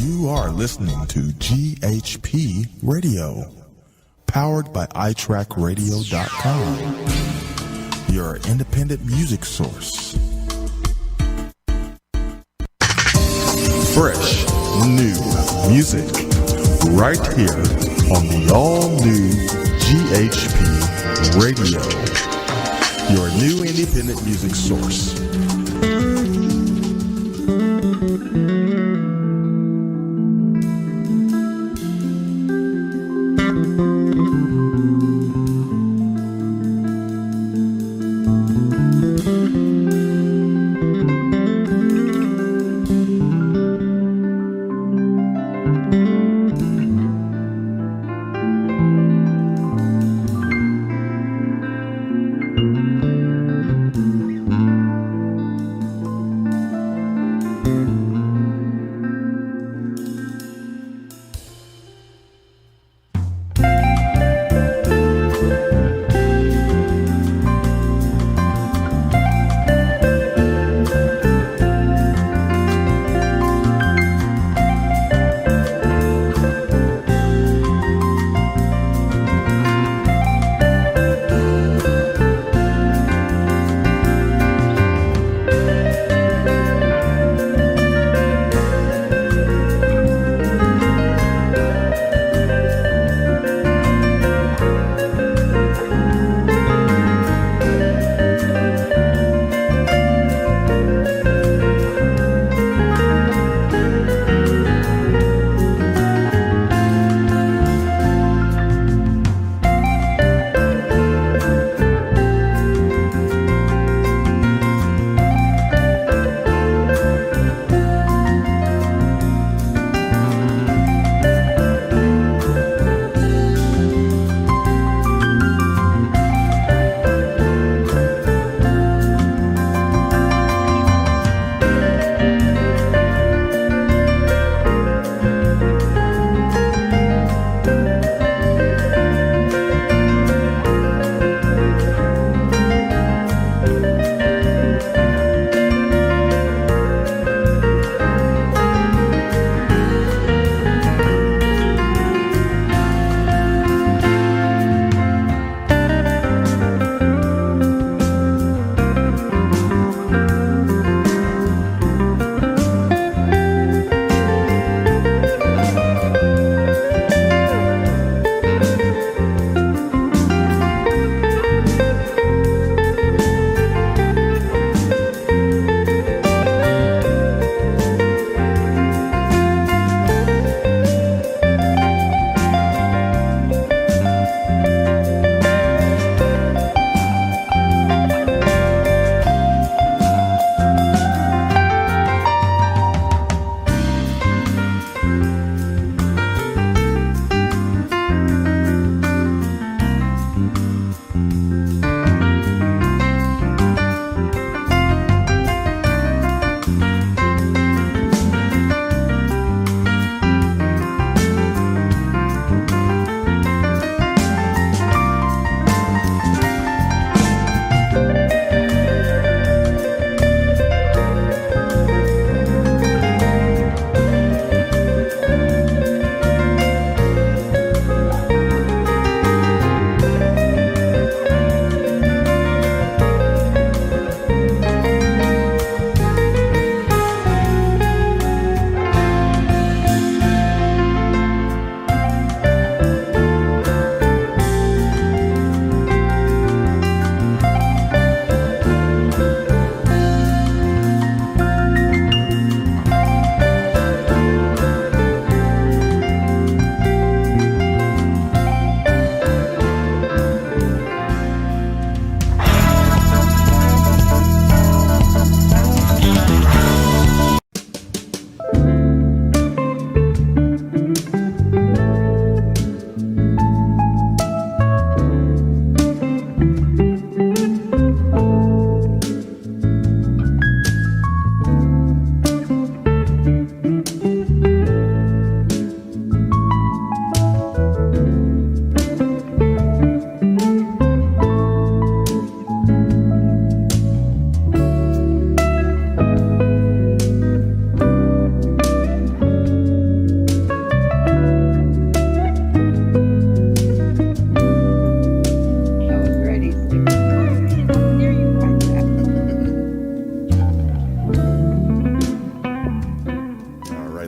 You are listening to GHP Radio, powered by iTrackRadio.com, your independent music source. Fresh, new music, right here on the all-new GHP Radio, your new independent music source.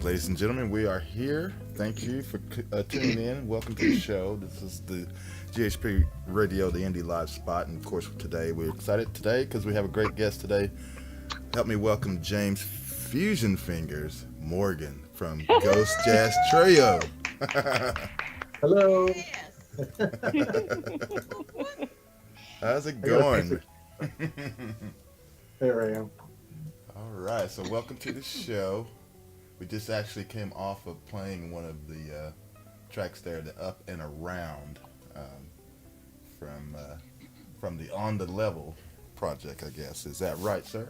ladies and gentlemen, we are here. Thank you for tuning in. Welcome to the show. This is the GHP Radio, the Indie Live spot. And of course, today we're excited today because we have a great guest today. Help me welcome James Fusion Fingers Morgan from Ghost Jazz Trio. Hello. How's it going? There I am. All right, so welcome to the show. We just actually came off of playing one of the tracks there, the Up and Around, from the On the Level project, I guess. Is that right, sir?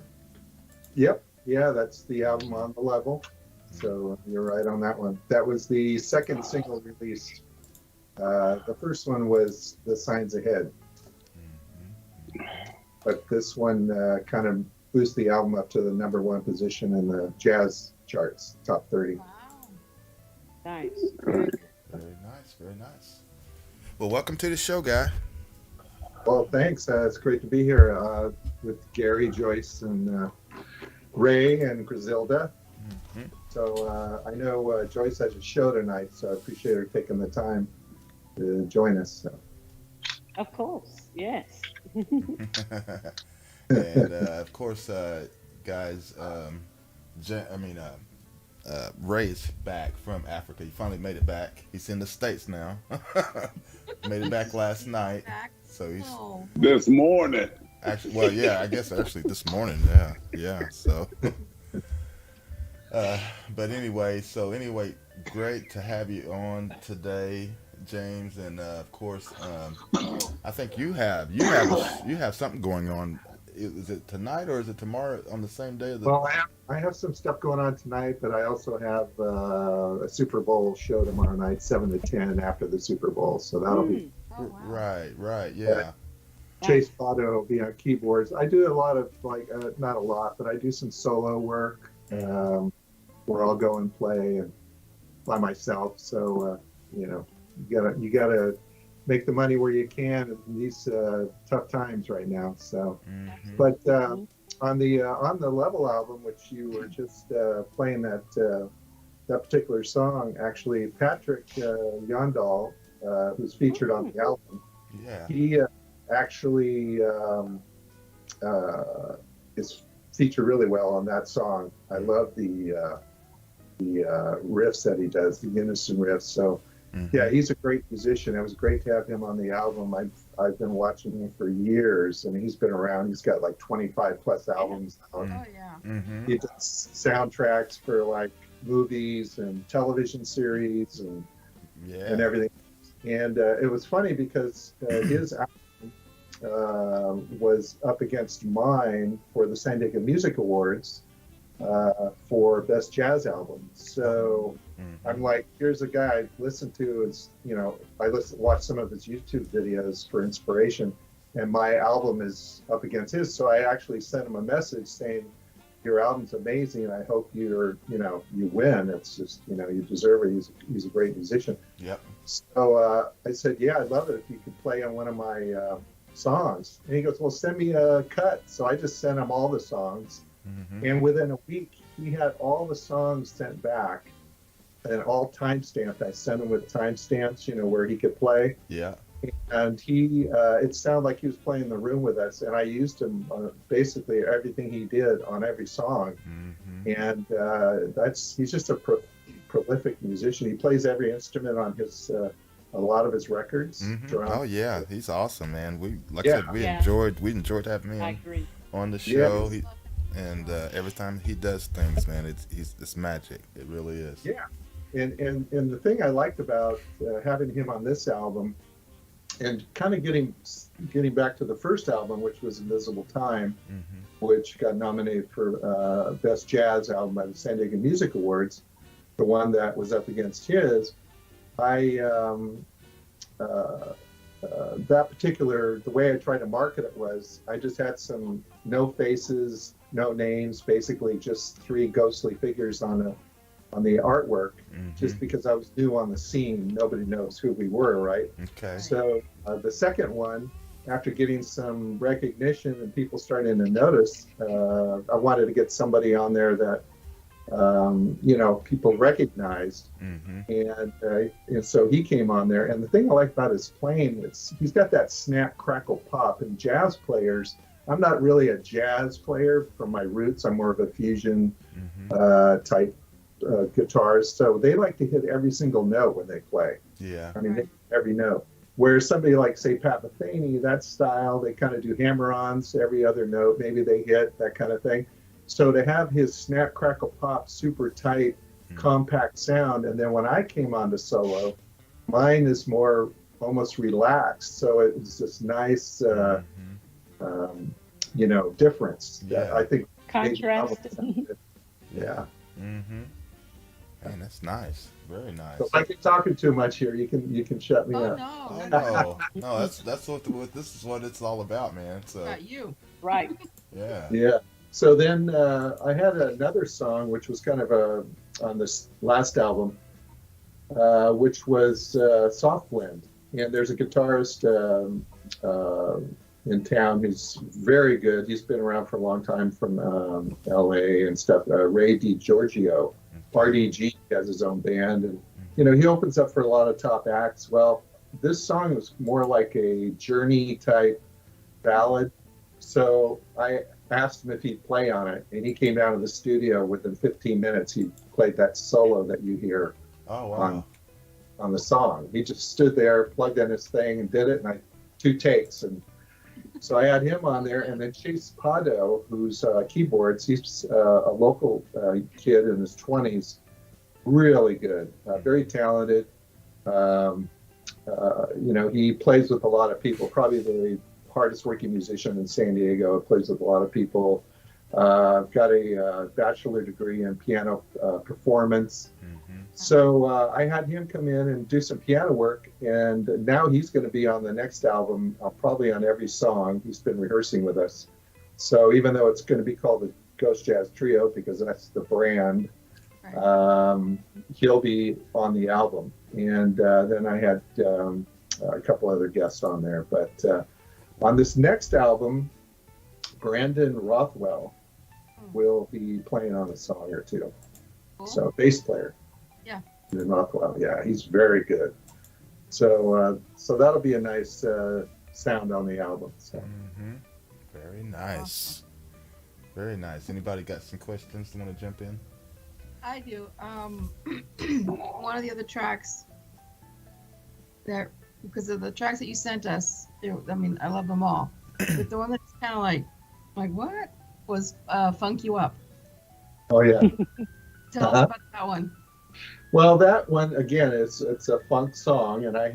Yep. Yeah, that's the album On the Level. So you're right on that one. That was the second single released. The first one was The Signs Ahead. But this one kind of boosted the album up to the #1 position in the jazz charts, top 30. Wow. Nice. Very nice, very nice. Well, welcome to the show, guy. Well, thanks. It's great to be here with Gary, Joyce, and Ray, and Griselda. Mm-hmm. So I know Joyce has a show tonight, so I appreciate her taking the time to join us. So. Of course, yes. And of course, guys, Ray's back from Africa. He finally made it back. He's in the States now. Made it back last night. So he's this morning. Actually, well, yeah, I guess actually this morning. Yeah. So, but anyway, great to have you on today, James, and of course, I think you have something going on. Is it tonight or is it tomorrow on the same day? Well, I have some stuff going on tonight, but I also have a Super Bowl show tomorrow night, 7 to 10 after the Super Bowl. So that'll be right, yeah. Chase Otto will be on keyboards. I do a lot of not a lot, but I do some solo work where I'll go and play and by myself. So you gotta make the money where you can in these tough times right now. So, but on the Level album, which you were just playing that particular song, actually, Patrick Yondal, who's featured on the album, he actually is featured really well on that song. I love the riffs that he does, the unison riffs. So. Yeah, he's a great musician. It was great to have him on the album. I've been watching him for years, and he's been around. He's got like 25 plus albums out. Oh yeah. Mm-hmm. He does soundtracks for like movies and television series and everything. And it was funny because his album was up against mine for the San Diego Music Awards for Best Jazz Album. So. I'm like, here's a guy I listen to. Watch some of his YouTube videos for inspiration, and my album is up against his. So I actually sent him a message saying, "Your album's amazing. I hope you win. It's just, you deserve it. He's a great musician." Yep. So I said, "Yeah, I'd love it if you could play on one of my songs." And he goes, "Well, send me a cut." So I just sent him all the songs, and within a week, he had all the songs sent back. And all timestamped. I sent him with timestamps, where he could play. Yeah. And he, it sounded like he was playing in the room with us. And I used him on basically everything he did on every song. And he's just a prolific musician. He plays every instrument on his, a lot of his records. Oh yeah, he's awesome, man. I said, we enjoyed having him on the show. Yeah. Every time he does things, man, it's magic. It really is. Yeah. And the thing I liked about having him on this album, and kind of getting back to the first album, which was Invisible Time, which got nominated for Best Jazz Album by the San Diego Music Awards, the one that was up against his, the way I tried to market it was I just had some no faces, no names, basically just 3 ghostly figures on the artwork, just because I was new on the scene. Nobody knows who we were, right? Okay. So the second one, after getting some recognition and people starting to notice, I wanted to get somebody on there that people recognized. And so he came on there. And the thing I like about his playing is he's got that snap, crackle, pop. And jazz players, I'm not really a jazz player from my roots. I'm more of a fusion type guitarist. So they like to hit every single note when they play. Yeah. I mean, every note. Whereas somebody like, say, Pat Metheny, that style, they kind of do hammer-ons every other note. Maybe they hit, that kind of thing. So to have his snap, crackle, pop, super tight, compact sound, and then when I came on to solo, mine is more almost relaxed. So it's this nice, difference. Yeah. I think Contrast. Yeah. Man, that's nice. Very nice. So if I keep talking too much here, you can shut me up. No, that's what this is what it's all about, man. So About you. Right. yeah. Yeah. So then I had another song which was kind of on this last album, which was Soft Blend. And there's a guitarist in town who's very good. He's been around for a long time from LA and stuff. Ray DiGiorgio. RDG has his own band, and he opens up for a lot of top acts. Well, this song was more like a Journey type ballad, so I asked him if he'd play on it, and he came down to the studio. Within 15 minutes, he played that solo that you hear on the song. He just stood there, plugged in his thing, and did it, and 2 takes, and so I had him on there, and then Chase Pado, who's keyboards. He's a local kid in his 20s, really good, very talented. He plays with a lot of people. Probably the hardest working musician in San Diego. Plays with a lot of people. Got a bachelor degree in piano performance. So I had him come in and do some piano work, and now he's going to be on the next album, probably on every song. He's been rehearsing with us. So even though it's going to be called the Ghost Jazz Trio, because that's the brand, he'll be on the album. And then I had a couple other guests on there. But on this next album, Brandon Rothwell will be playing on a song or two. Cool. So bass player. Yeah. Rothwell, yeah, he's very good. So that'll be a nice sound on the album. So. Very nice. Very nice. Anybody got some questions they want to jump in? I do. One of the other tracks because of the tracks that you sent us, I love them all. But the one that's kind of like what was Funk You Up. Oh yeah. Tell us about that one. Well, that one again, it's a funk song, and I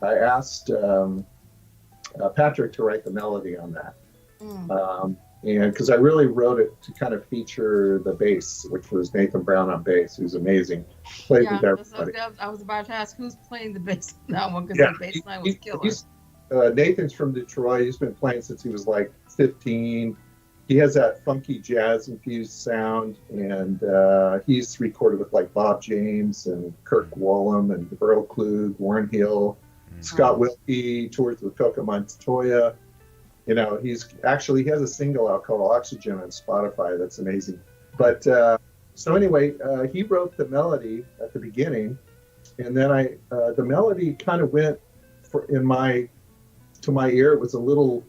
asked Patrick to write the melody on that, and because I really wrote it to kind of feature the bass, which was Nathan Brown on bass, who's amazing. Played with everybody. I was about to ask who's playing the bass on that one, because the bass line was killer. Nathan's from Detroit. He's been playing since he was like 15. He has that funky jazz infused sound, and he's recorded with like Bob James and Kirk Whalum and Earl Klug, Warren Hill, Scott Wilkie, tours with Coco Montoya. He has a single out called Oxygen on Spotify. That's amazing. But so anyway, he wrote the melody at the beginning, and then the melody kind of went to my ear. It was a little,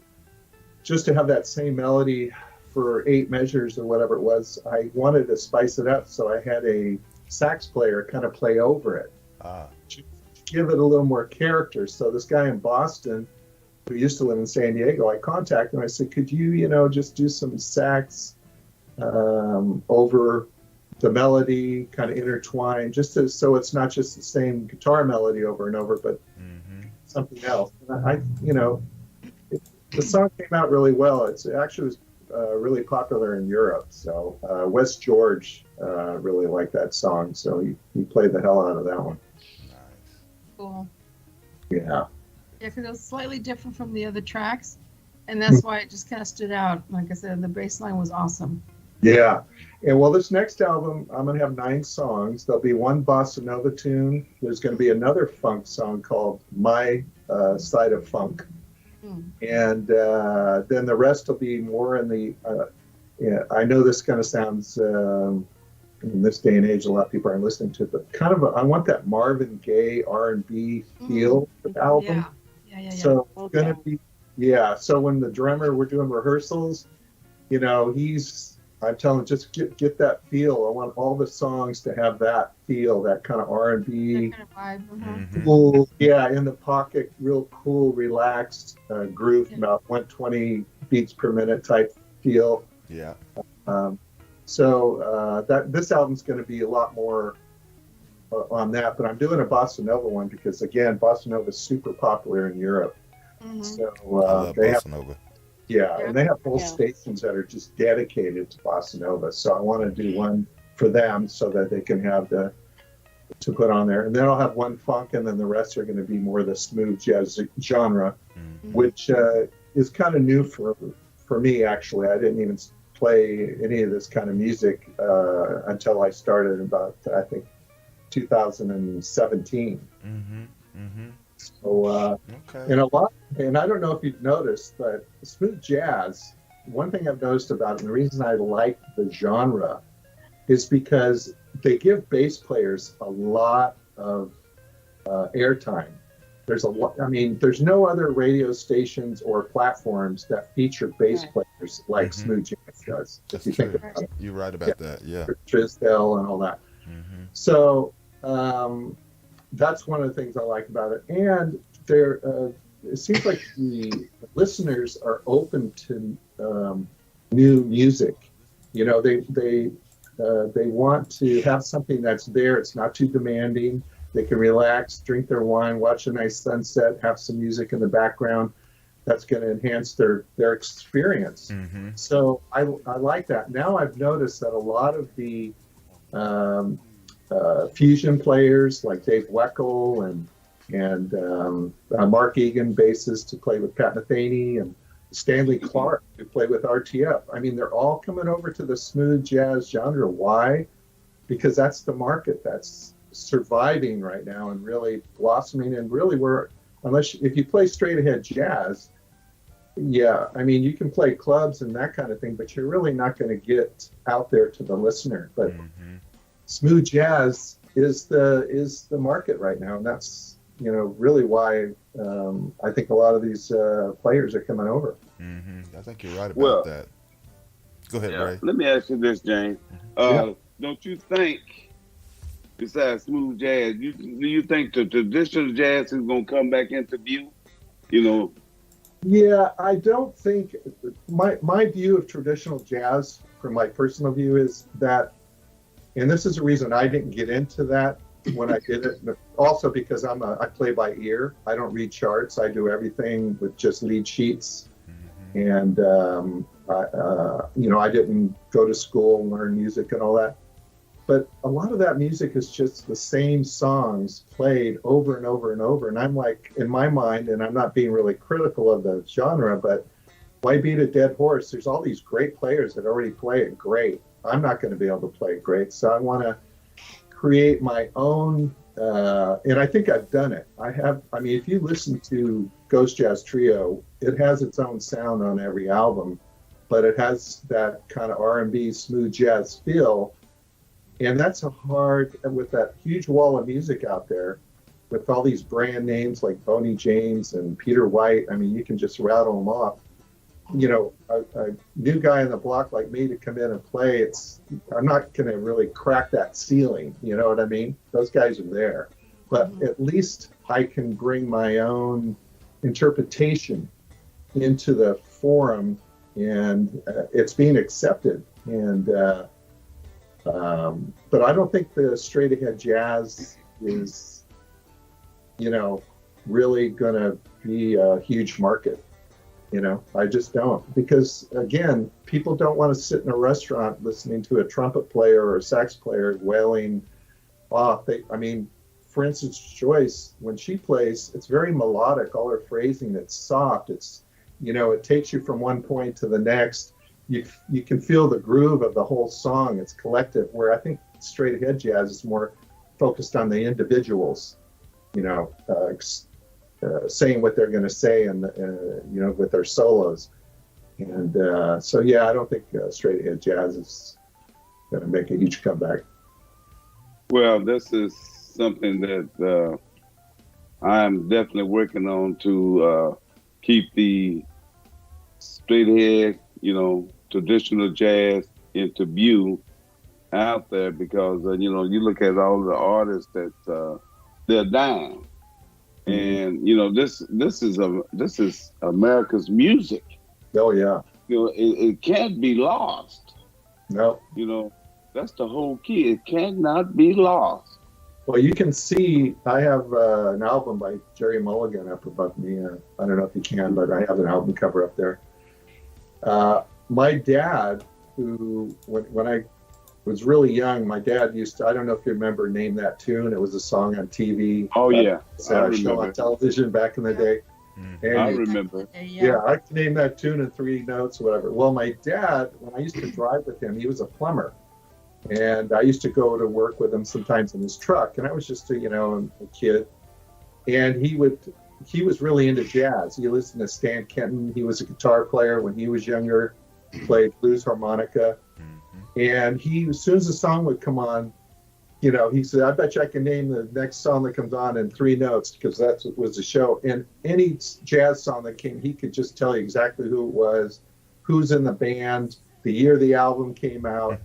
just to have that same melody for 8 measures or whatever it was, I wanted to spice it up, so I had a sax player kind of play over it to give it a little more character. So this guy in Boston who used to live in San Diego, I contacted him. I said, could you, just do some sax over the melody, kind of intertwine, so it's not just the same guitar melody over and over, but something else. And the song came out really well. It actually was really popular in Europe. So West George really liked that song. So he played the hell out of that one. Nice. Cool. Yeah. Yeah, because it was slightly different from the other tracks, and that's why it just kind of stood out. Like I said, the bass line was awesome. Yeah. And well, this next album, I'm going to have 9 songs. There'll be one bossa nova tune. There's going to be another funk song called My Side of Funk. And then the rest will be more in the yeah, I know this kind of sounds in this day and age, a lot of people aren't listening to it, but kind of I want that Marvin Gaye R&B feel to the album. Yeah. So it's gonna be, yeah. So when the drummer, we're doing rehearsals, you know, I'm telling him, just get that feel. I want all the songs to have that feel, that kind of R&B, That kind of vibe. cool, yeah, in the pocket, real cool, relaxed groove, about 120 beats per minute type feel. Yeah. That this album's going to be a lot more on that, but I'm doing a bossa nova one because, again, bossa nova is super popular in Europe. So I love they bossa have, nova. yeah, and they have whole stations that are just dedicated to bossa nova. So I want to do one for them so that they can have to put on there, and then I'll have one funk, and then the rest are going to be more the smooth jazz genre, which is kind of new for me, actually. I didn't even play any of this kind of music until I started about, I think, 2017. So, and I don't know if you've noticed, but smooth jazz, one thing I've noticed about it, and the reason I like the genre, is because they give bass players a lot of airtime. There's a lot. I mean, there's no other radio stations or platforms that feature bass players like smooth jazz does. That's if you true. think about it. You're right about that. Yeah. Trisdale and all that. So that's one of the things I like about it. And it seems like the listeners are open to new music. You know, they want to have something that's there. It's not too demanding. They can relax, drink their wine, watch a nice sunset, have some music in the background. That's going to enhance their experience. So I like that. Now I've noticed that a lot of the fusion players like Dave Weckl and Mark Egan, bassist, to play with Pat Metheny, and Stanley Clark, who played with RTF. I mean, they're all coming over to the smooth jazz genre. Why? Because that's the market that's surviving right now and really blossoming. And really, if you play straight ahead jazz, yeah, I mean, you can play clubs and that kind of thing, but you're really not going to get out there to the listener. But smooth jazz is the market right now, and that's, you know, really why I think a lot of these players are coming over. I think you're right about that. Go ahead, Ray. Let me ask you this, James. Don't you think, besides smooth jazz, do you think the traditional jazz is going to come back into view? You know? Yeah, I don't think my view of traditional jazz, from my personal view, is that, and this is the reason I didn't get into that when I did it, but also because I play by ear. I don't read charts. I do everything with just lead sheets. And I didn't go to school and learn music and all that. But a lot of that music is just the same songs played over and over and over. And I'm like, in my mind, and I'm not being really critical of the genre, but why beat a dead horse? There's all these great players that already play it great. I'm not going to be able to play it great. So I want to create my own, and I think I've done it. I mean, if you listen to Ghost Jazz Trio, it has its own sound on every album, but it has that kind of R&B smooth jazz feel. And that's with that huge wall of music out there, with all these brand names like Boney James and Peter White. I mean, you can just rattle them off. You know, a new guy on the block like me to come in and play, I'm not going to really crack that ceiling. You know what I mean? Those guys are there. But at least I can bring my own interpretation into the forum, and it's being accepted. And but I don't think the straight ahead jazz is, you know, really going to be a huge market. You know, I just don't, because again, people don't want to sit in a restaurant listening to a trumpet player or a sax player wailing off. For instance, Joyce, when she plays, it's very melodic. All her phrasing, it's soft. It's, you know, it takes you from one point to the next. You can feel the groove of the whole song. It's collective, where I think straight ahead jazz is more focused on the individuals, you know, saying what they're going to say, and you know, with their solos. And so, yeah, I don't think straight ahead jazz is going to make a huge comeback. Well, this is something that I'm definitely working on to keep the straight ahead, traditional jazz into view out there, because you look at all the artists that they're dying, and this is America's music. Oh yeah. It can't be lost. No. That's the whole key. It cannot be lost. Well, you can see I have an album by Jerry Mulligan up above me. I don't know if you can, but I have an album cover up there. My dad, who when I was really young, my dad used to, I don't know if you remember Name That Tune. It was a song on TV. Oh, yeah. It's a show on television back in the day. And I remember. Yeah, I can name that tune in 3 notes, whatever. Well, my dad, when I used to drive with him, he was a plumber. And I used to go to work with him sometimes in his truck. And I was just a kid. And he was really into jazz. He listened to Stan Kenton. He was a guitar player when he was younger, played blues harmonica. And as soon as the song would come on, he said, I bet you I can name the next song that comes on in 3 notes, because that's what was the show. And any jazz song that came, he could just tell you exactly who it was, who's in the band, the year the album came out.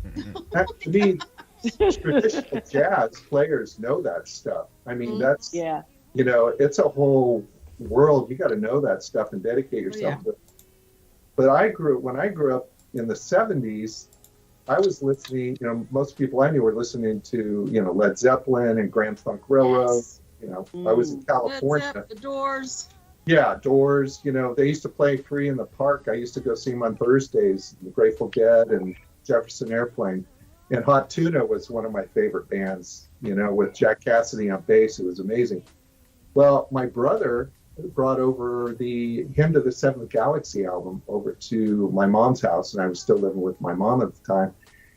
To me, traditional jazz players know that stuff. I mean, that's, it's a whole world. You got to know that stuff and dedicate yourself to it. But when I grew up in the 70s, I was listening, most people I knew were listening to, Led Zeppelin and Grand Funk Railroad. I was in California. The Doors. Yeah, Doors. They used to play free in the park. I used to go see them on Thursdays, the Grateful Dead and Jefferson Airplane. And Hot Tuna was one of my favorite bands, with Jack Cassidy on bass. It was amazing. Well, my brother brought over the Hymn to the Seventh Galaxy album over to my mom's house, and I was still living with my mom at the time.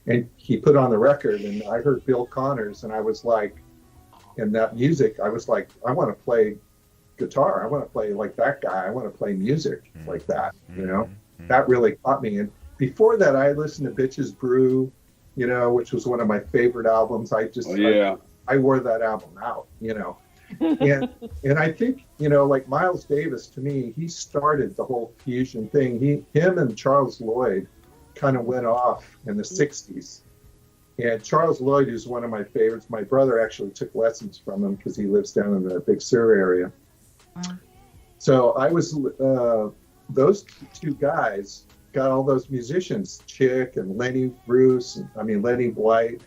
And he put on the record, and I heard Bill Connors, and I was like, in that music, I was like, I want to play guitar. I want to play like that guy. I want to play music like that, That really caught me. And before that, I listened to Bitches Brew, which was one of my favorite albums. I wore that album out, and I think, like Miles Davis, to me, he started the whole fusion thing. Him and Charles Lloyd kind of went off in the 60s. And Charles Lloyd is one of my favorites. My brother actually took lessons from him because he lives down in the Big Sur area. Wow. So I was, those 2 guys got all those musicians, Chick and Lenny Bruce, Lenny White,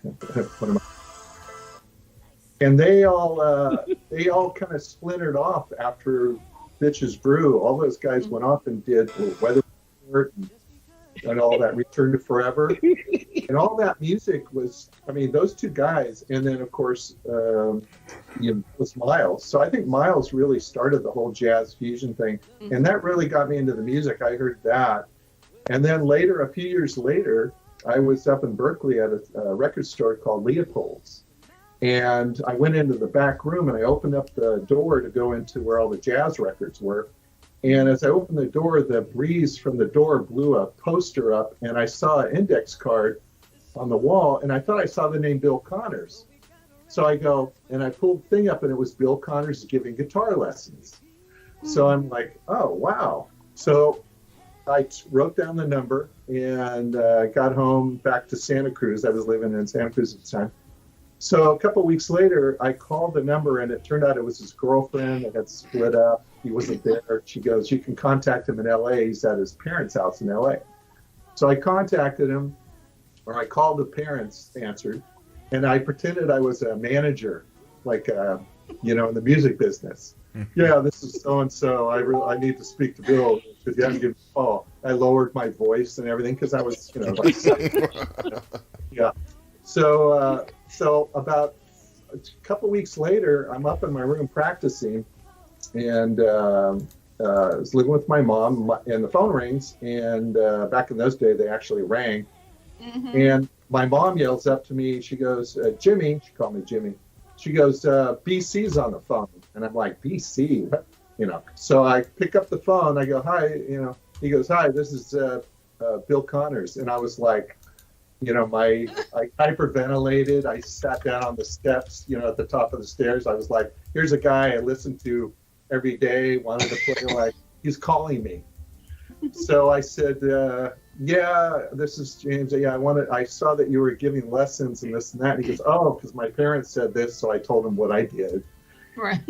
and they all kind of splintered off after Bitches Brew. All those guys went off and did Weather Report and all that, Return to Forever. And all that music was, those 2 guys. And then, of course, was Miles. So I think Miles really started the whole jazz fusion thing. And that really got me into the music. I heard that. And then later, a few years later, I was up in Berkeley at a record store called Leopold's. And I went into the back room and I opened up the door to go into where all the jazz records were. And as I opened the door, the breeze from the door blew a poster up, and I saw an index card on the wall, and I thought I saw the name Bill Connors. So I go, and I pulled the thing up, and it was Bill Connors giving guitar lessons. So I'm like, oh, wow. So I wrote down the number and got home back to Santa Cruz. I was living in Santa Cruz at the time. So a couple of weeks later, I called the number, and it turned out it was his girlfriend that had split up. He wasn't there. She goes, you can contact him in L.A. He's at his parents' house in L.A. So I contacted him, or I called the parents, answered, and I pretended I was a manager, like, in the music business. Yeah, this is so-and-so. I need to speak to Bill because he hasn't given me a call. I lowered my voice and everything because I was, yeah. So about a couple weeks later, I'm up in my room practicing, and I was living with my mom, and the phone rings, and back in those days, they actually rang. And my mom yells up to me, she goes, Jimmy, she called me Jimmy. She goes, BC's on the phone. And I'm like, BC? So I pick up the phone, I go, hi, He goes, "Hi, this is Bill Connors," and I was like, I hyperventilated. I sat down on the steps, at the top of the stairs. I was like, "Here's a guy I listen to every day, wanted to play like he's calling me." So I said, "Yeah, this is James. Yeah, I saw that you were giving lessons and this and that." And he goes, "Oh, because my parents said this," so I told him what I did. Right.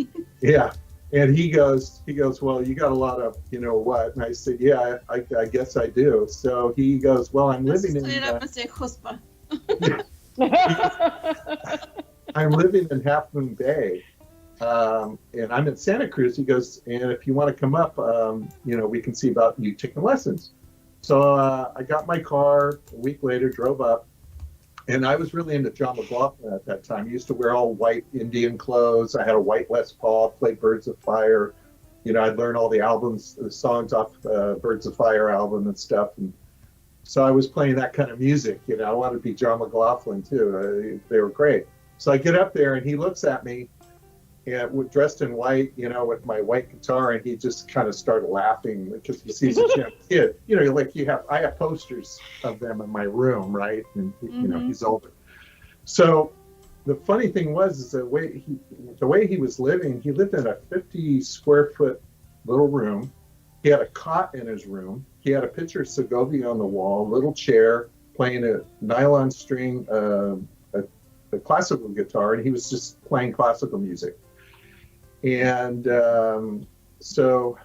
Yeah. And he goes, "Well, you got a lot of, what?" And I said, "Yeah, I guess I do." So he goes, "Well, I'm living in I'm living in Half Moon Bay, and I'm in Santa Cruz." He goes, "And if you want to come up, we can see about you taking lessons." So I got my car a week later, drove up, and I was really into John McLaughlin at that time. He used to wear all white Indian clothes. I had a white Les Paul, played Birds of Fire. I'd learn all the songs off Birds of Fire album and stuff. And so I was playing that kind of music. I wanted to be John McLaughlin too. They were great. So I get up there and he looks at me, and dressed in white, with my white guitar, and he just kind of started laughing because he sees a young kid. I have posters of them in my room, right? And he's older. So the funny thing is the way he was living, he lived in a 50 square foot little room. He had a cot in his room. He had a picture of Segovia on the wall, little chair, playing a nylon string, a classical guitar, and he was just playing classical music. And so,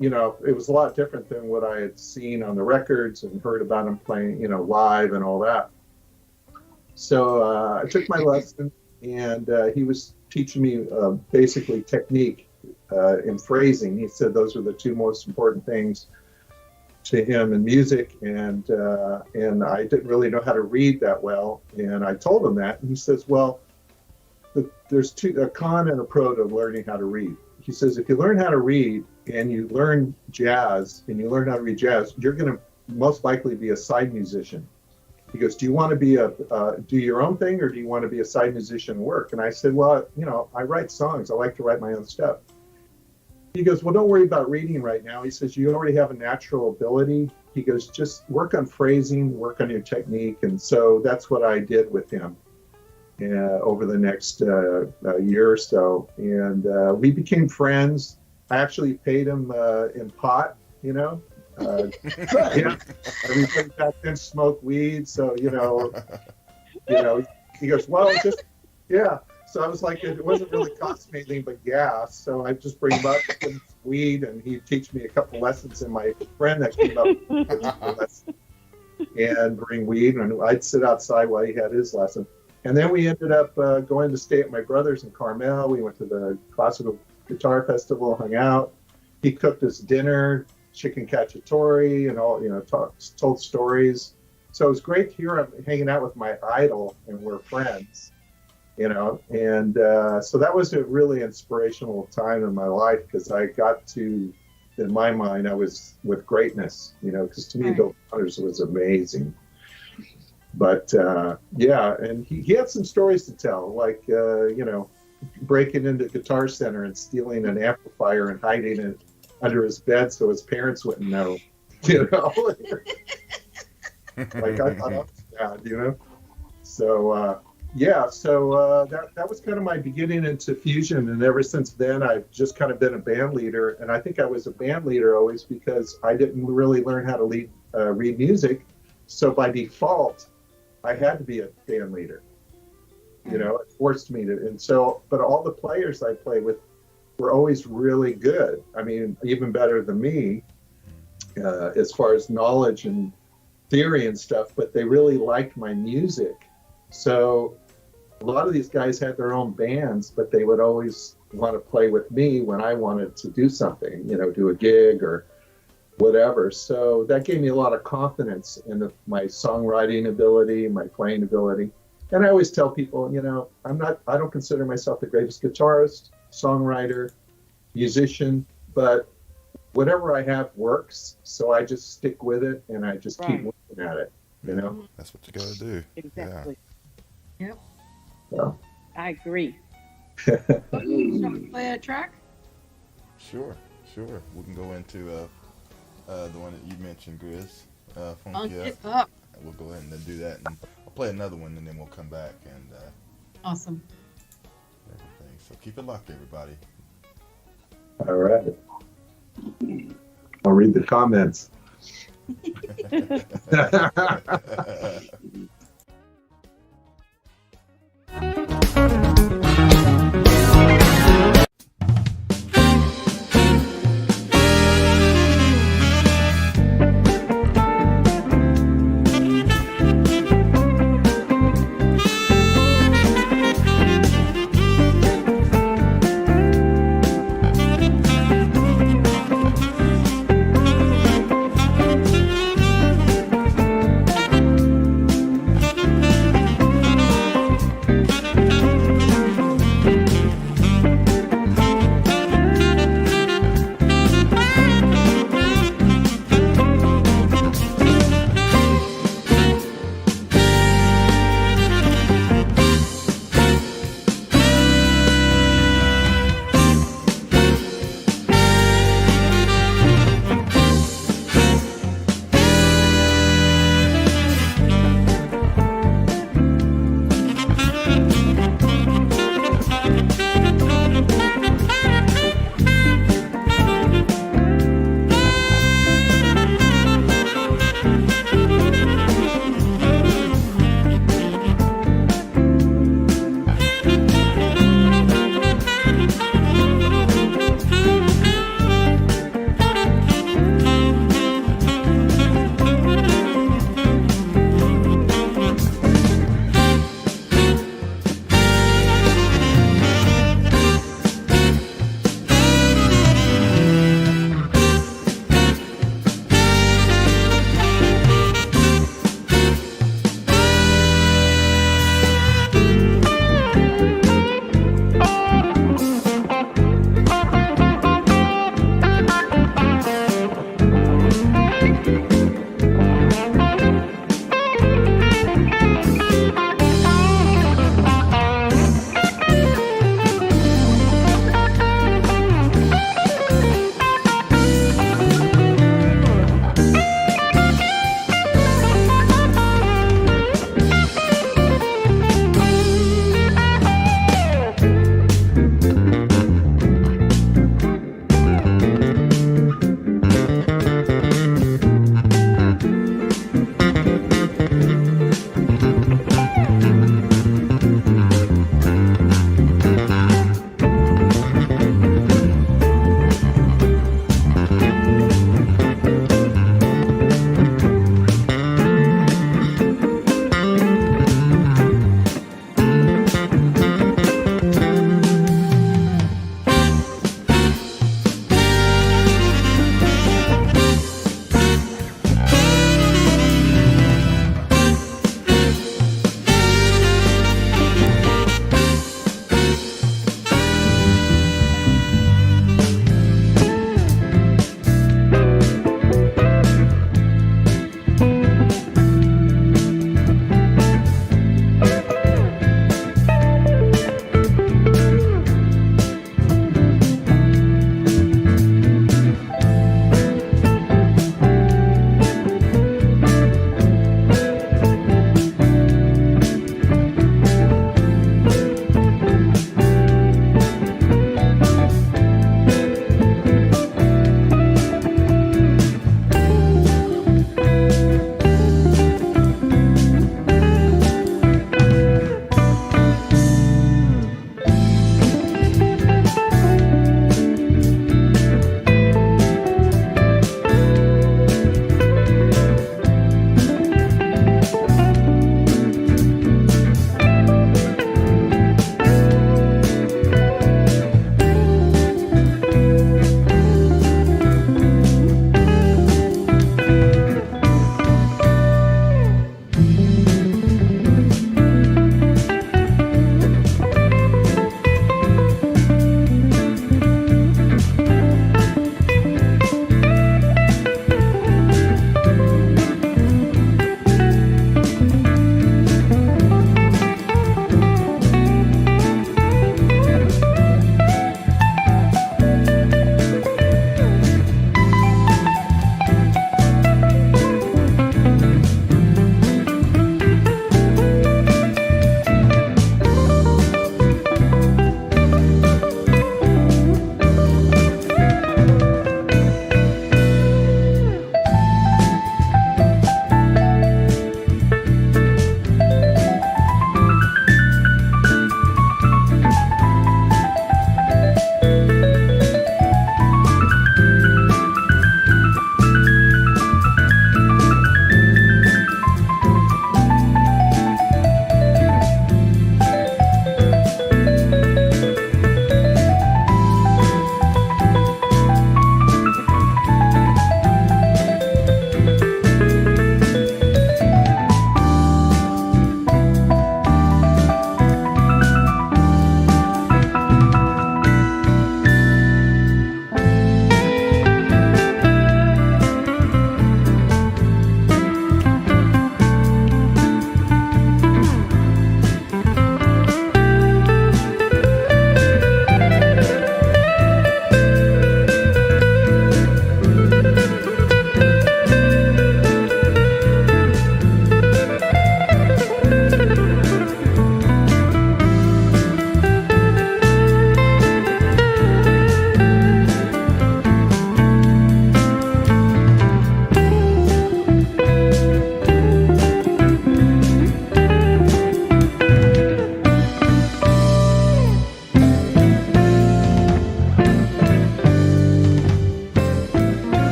it was a lot different than what I had seen on the records and heard about him playing, live and all that. So I took my lesson, and he was teaching me basically technique and phrasing. He said those were the two most important things to him in music, and I didn't really know how to read that well. And I told him that, and he says, "Well, there's a con and a pro to learning how to read." He says, "If you learn how to read and you learn jazz and you learn how to read jazz, you're going to most likely be a side musician." He goes, "Do you want to be do your own thing, or do you want to be a side musician and work?" And I said, "Well, I write songs. I like to write my own stuff." He goes, "Well, don't worry about reading right now." He says, "You already have a natural ability." He goes, "Just work on phrasing, work on your technique." And so that's what I did with him over the next year or so. And we became friends. I actually paid him in pot, yeah. Everybody back then smoked weed. So, he goes, "Well, just, yeah." So I was like, it wasn't really costing me anything but gas. So I just bring him up with weed, and he'd teach me a couple lessons. And my friend that came up with the lesson and bring weed, and I'd sit outside while he had his lesson. And then we ended up going to stay at my brother's in Carmel. We went to the Classical Guitar Festival, hung out. He cooked us dinner, chicken cacciatore, and all, told stories. So it was great here. I'm hanging out with my idol, and we're friends, And so that was a really inspirational time in my life, because I got to, in my mind, I was with greatness, because to me, Right. Bill Connors was amazing. But and he had some stories to tell, like, breaking into Guitar Center and stealing an amplifier and hiding it under his bed so his parents wouldn't know, Like, I thought I was bad, So, that was kind of my beginning into fusion. And ever since then, I've just kind of been a band leader. And I think I was a band leader always because I didn't really learn how to read music. So by default, I had to be a band leader. It forced me to. And so, but all the players I played with were always really good. I mean, even better than me as far as knowledge and theory and stuff, but they really liked my music. So a lot of these guys had their own bands, but they would always want to play with me when I wanted to do something, do a gig or whatever. So that gave me a lot of confidence in my songwriting ability, my playing ability. And I always tell people, I don't consider myself the greatest guitarist, songwriter, musician, but whatever I have works. So I just stick with it, and I just keep working at it, That's what you got to do. Exactly. Yep. So. I agree. You want to play a track? Sure. We can go into the one that you mentioned, Grizz. Funk Funky it Up. up. We'll go ahead and do that, and I'll play another one, and then we'll come back and Awesome. everything. So keep it locked, everybody. All right. I'll read the comments.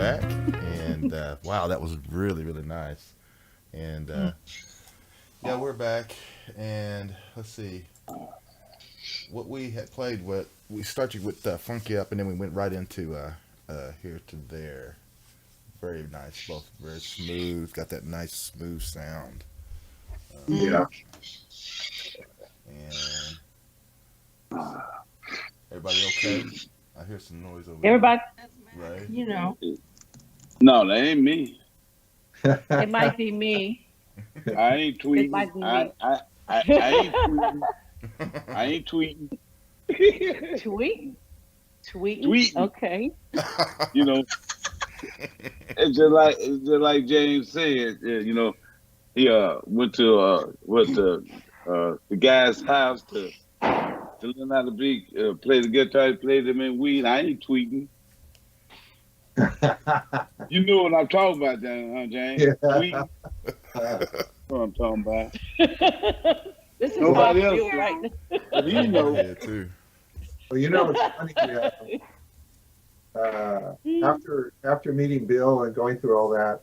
back, and wow, that was really really nice. And yeah, we're back, and let's see what we had played. What we started with Funky Up, and then we went right into Here to There. Very nice, both very smooth. Got that nice smooth sound. Yeah. And everybody okay? I hear some noise over Everybody, there. Right? You know. No, that ain't me. it might be me. I ain't It might tweeting. be I, me. I ain't tweeting. I ain't tweeting. Tweet? Tweeting. Okay. You know, it's just like James said. You know, he went to the guy's house to learn how to play the guitar. He played them in weed. I ain't tweeting. You know what I'm talking about, James? Yeah. Tweeting. That's what I'm talking about. This is Nobody how I else feel knows. right now. But he knows. Yeah, too. Well, you know, it's funny. After meeting Bill and going through all that,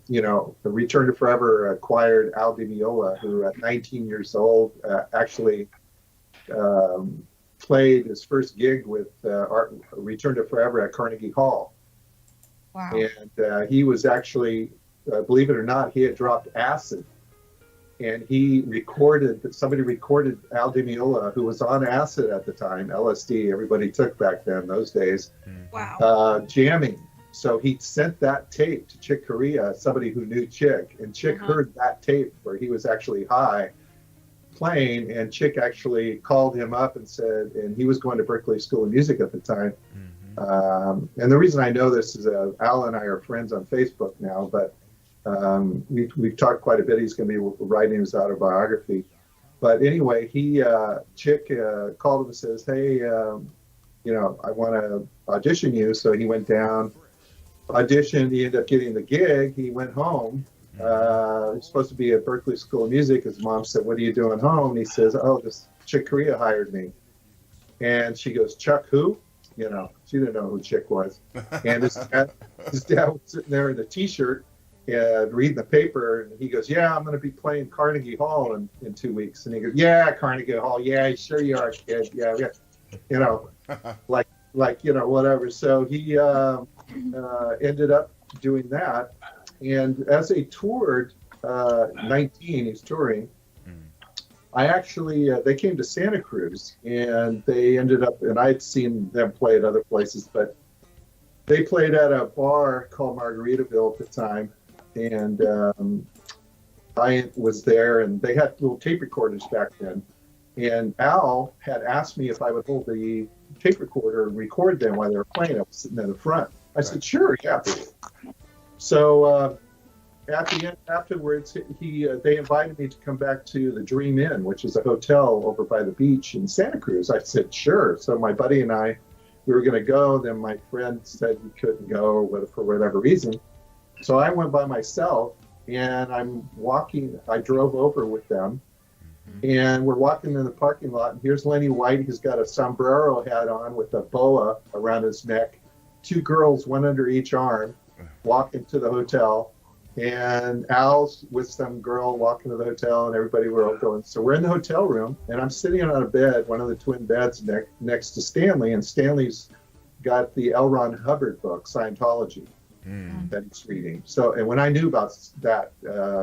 you know, the Return to Forever acquired Al Di Meola, who at 19 years old actually played his first gig with Return to Forever at Carnegie Hall. Wow. And he was actually, believe it or not, he had dropped acid. And somebody recorded Al Di Meola, who was on acid at the time, LSD, everybody took back then, those days, Wow. jamming. So he sent that tape to Chick Corea, somebody who knew Chick, and Chick heard that tape where he was actually high playing, and Chick actually called him up and said, and he was going to Berklee School of Music at the time. And the reason I know this is Al and I are friends on Facebook now, but we've talked quite a bit. He's going to be writing his autobiography. But anyway, Chick called him and says, hey, you know, I want to audition you. So he went down, auditioned. He ended up getting the gig. He went home. He was supposed to be at Berklee School of Music. His mom said, what are you doing home? And he says, oh, this Chick Corea hired me. And she goes, Chuck who? You know, she didn't know who Chick was. And his dad was sitting there in a T-shirt and reading the paper. And he goes, yeah, I'm going to be playing Carnegie Hall in 2 weeks. And he goes, yeah, Carnegie Hall. Yeah, sure you are, kid. Yeah. You know, like, you know, whatever. So he ended up doing that. And as they toured, 19, he's touring, I actually, they came to Santa Cruz, and they ended up, and I'd seen them play at other places, but they played at a bar called Margaritaville at the time, and I was there, and they had little tape recorders back then, and Al had asked me if I would hold the tape recorder and record them while they were playing. I was sitting in the front. I said, sure, yeah. So at the end, afterwards, they invited me to come back to the Dream Inn, which is a hotel over by the beach in Santa Cruz. I said, sure. So my buddy and I, we were going to go. Then my friend said he couldn't go or for whatever reason. So I went by myself, and I'm walking. I drove over with them, and we're walking in the parking lot. And here's Lenny White. He's got a sombrero hat on with a boa around his neck. 2 girls, one under each arm, walking to the hotel. And Al's with some girl walking to the hotel, and everybody were all going. So we're in the hotel room, and I'm sitting on a bed, one of the twin beds next to Stanley, and Stanley's got the L. Ron Hubbard book, Scientology, that he's reading. So, and when I knew about that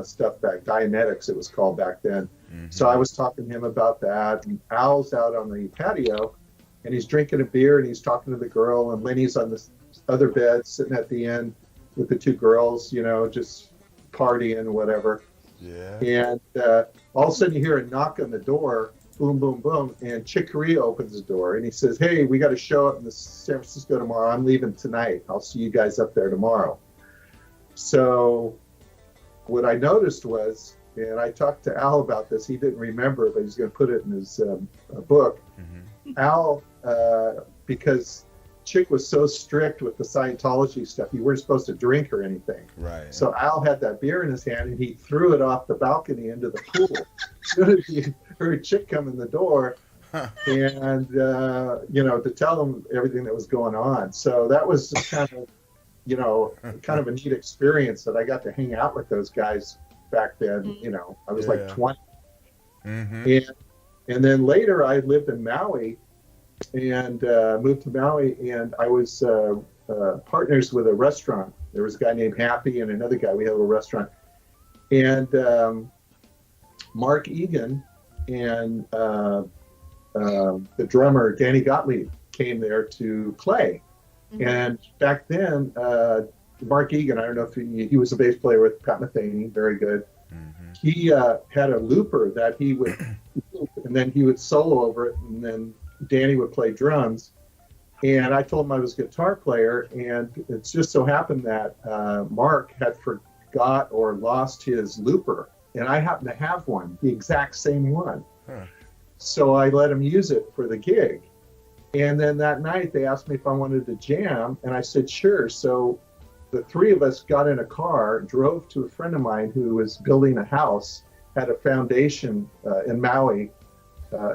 stuff back, Dianetics it was called back then, so I was talking to him about that, and Al's out on the patio, and he's drinking a beer, and he's talking to the girl, and Lenny's on this other bed, sitting at the end with the 2 girls, you know, just partying, whatever. Yeah. And all of a sudden you hear a knock on the door, boom, boom, boom, and Chick Corea opens the door, and he says, hey, we got to show up in San Francisco tomorrow. I'm leaving tonight. I'll see you guys up there tomorrow. So what I noticed was, and I talked to Al about this, he didn't remember, but he's going to put it in his book. Al, because Chick was so strict with the Scientology stuff, you weren't supposed to drink or anything. Right. So Al had that beer in his hand, and he threw it off the balcony into the pool. As soon as he heard Chick come in the door, and you know, to tell him everything that was going on. So that was kind of you know, kind of a neat experience that I got to hang out with those guys back then. You know, I was like 20. And then later I lived in Maui and moved to Maui, and I was partners with a restaurant. There was a guy named Happy and another guy. We had a little restaurant. And Mark Egan and the drummer Danny Gottlieb came there to play. And back then, Mark Egan, I don't know if he was a bass player with Pat Metheny, very good. He had a looper that he would loop, and then he would solo over it, and then Danny would play drums. And I told him I was a guitar player, and it just so happened that Mark had forgot or lost his looper, and I happened to have one, the exact same one. So I let him use it for the gig. And then that night they asked me if I wanted to jam, and I said sure. So the three of us got in a car, drove to a friend of mine who was building a house, had a foundation in Maui,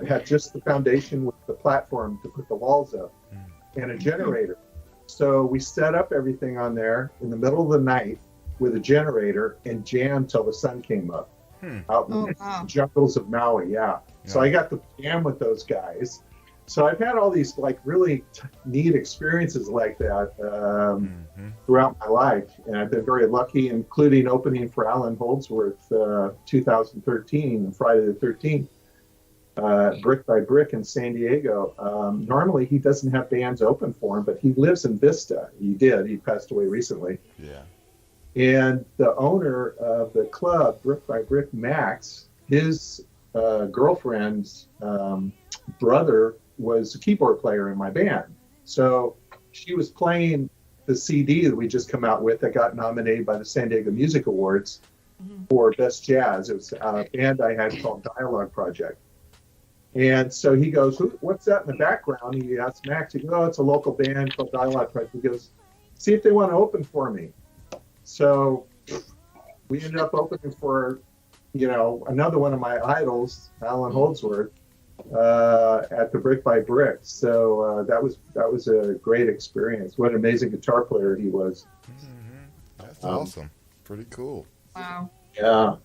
had just the foundation with the platform to put the walls up, and a generator. So we set up everything on there in the middle of the night with a generator and jammed till the sun came up out in the jungles of Maui. So I got to jam with those guys. So I've had all these like really neat experiences like that throughout my life, and I've been very lucky, including opening for Alan Holdsworth 2013, Friday the 13th, Brick by Brick in San Diego. Normally he doesn't have bands open for him, but he lives in Vista. He passed away recently. And the owner of the club, Brick by Brick, Max, his girlfriend's brother was a keyboard player in my band. So she was playing the CD that we just come out with that got nominated by the San Diego Music Awards for Best Jazz. It was a band I had called Dialogue Project. And so he goes, what's that in the background? He asked Max, he goes, oh, it's a local band called Dialogue Project. He goes, see if they want to open for me. So we ended up opening for, you know, another one of my idols, Alan Holdsworth, at the Brick by Brick. So that was a great experience. What an amazing guitar player he was. That's awesome. Pretty cool. Wow. Yeah.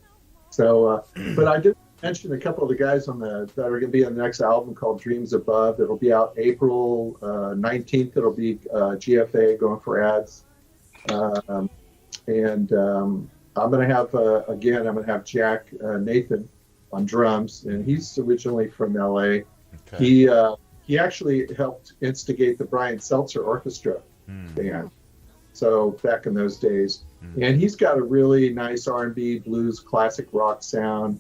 So, but I did mention a couple of the guys that are going to be on the next album called Dreams Above. It'll be out April 19th. It'll be GFA, going for ads. And I'm going to have, again, I'm going to have Jack Nathan on drums, and he's originally from LA. He actually helped instigate the Brian Seltzer Orchestra band. So back in those days, and he's got a really nice R&B, blues, classic rock sound,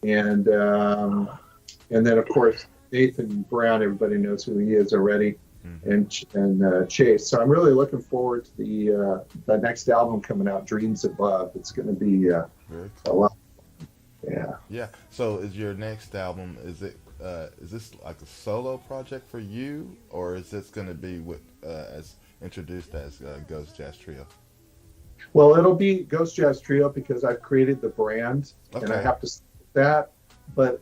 and then of course Nathan Brown, everybody knows who he is already, and Chase. So I'm really looking forward to the next album coming out, Dreams Above. It's going to be a lot. Yeah. So is your next album, is this like a solo project for you, or is this going to be with as introduced as Ghost Jazz Trio? Well, it'll be Ghost Jazz Trio because I've created the brand, and I have to say that. But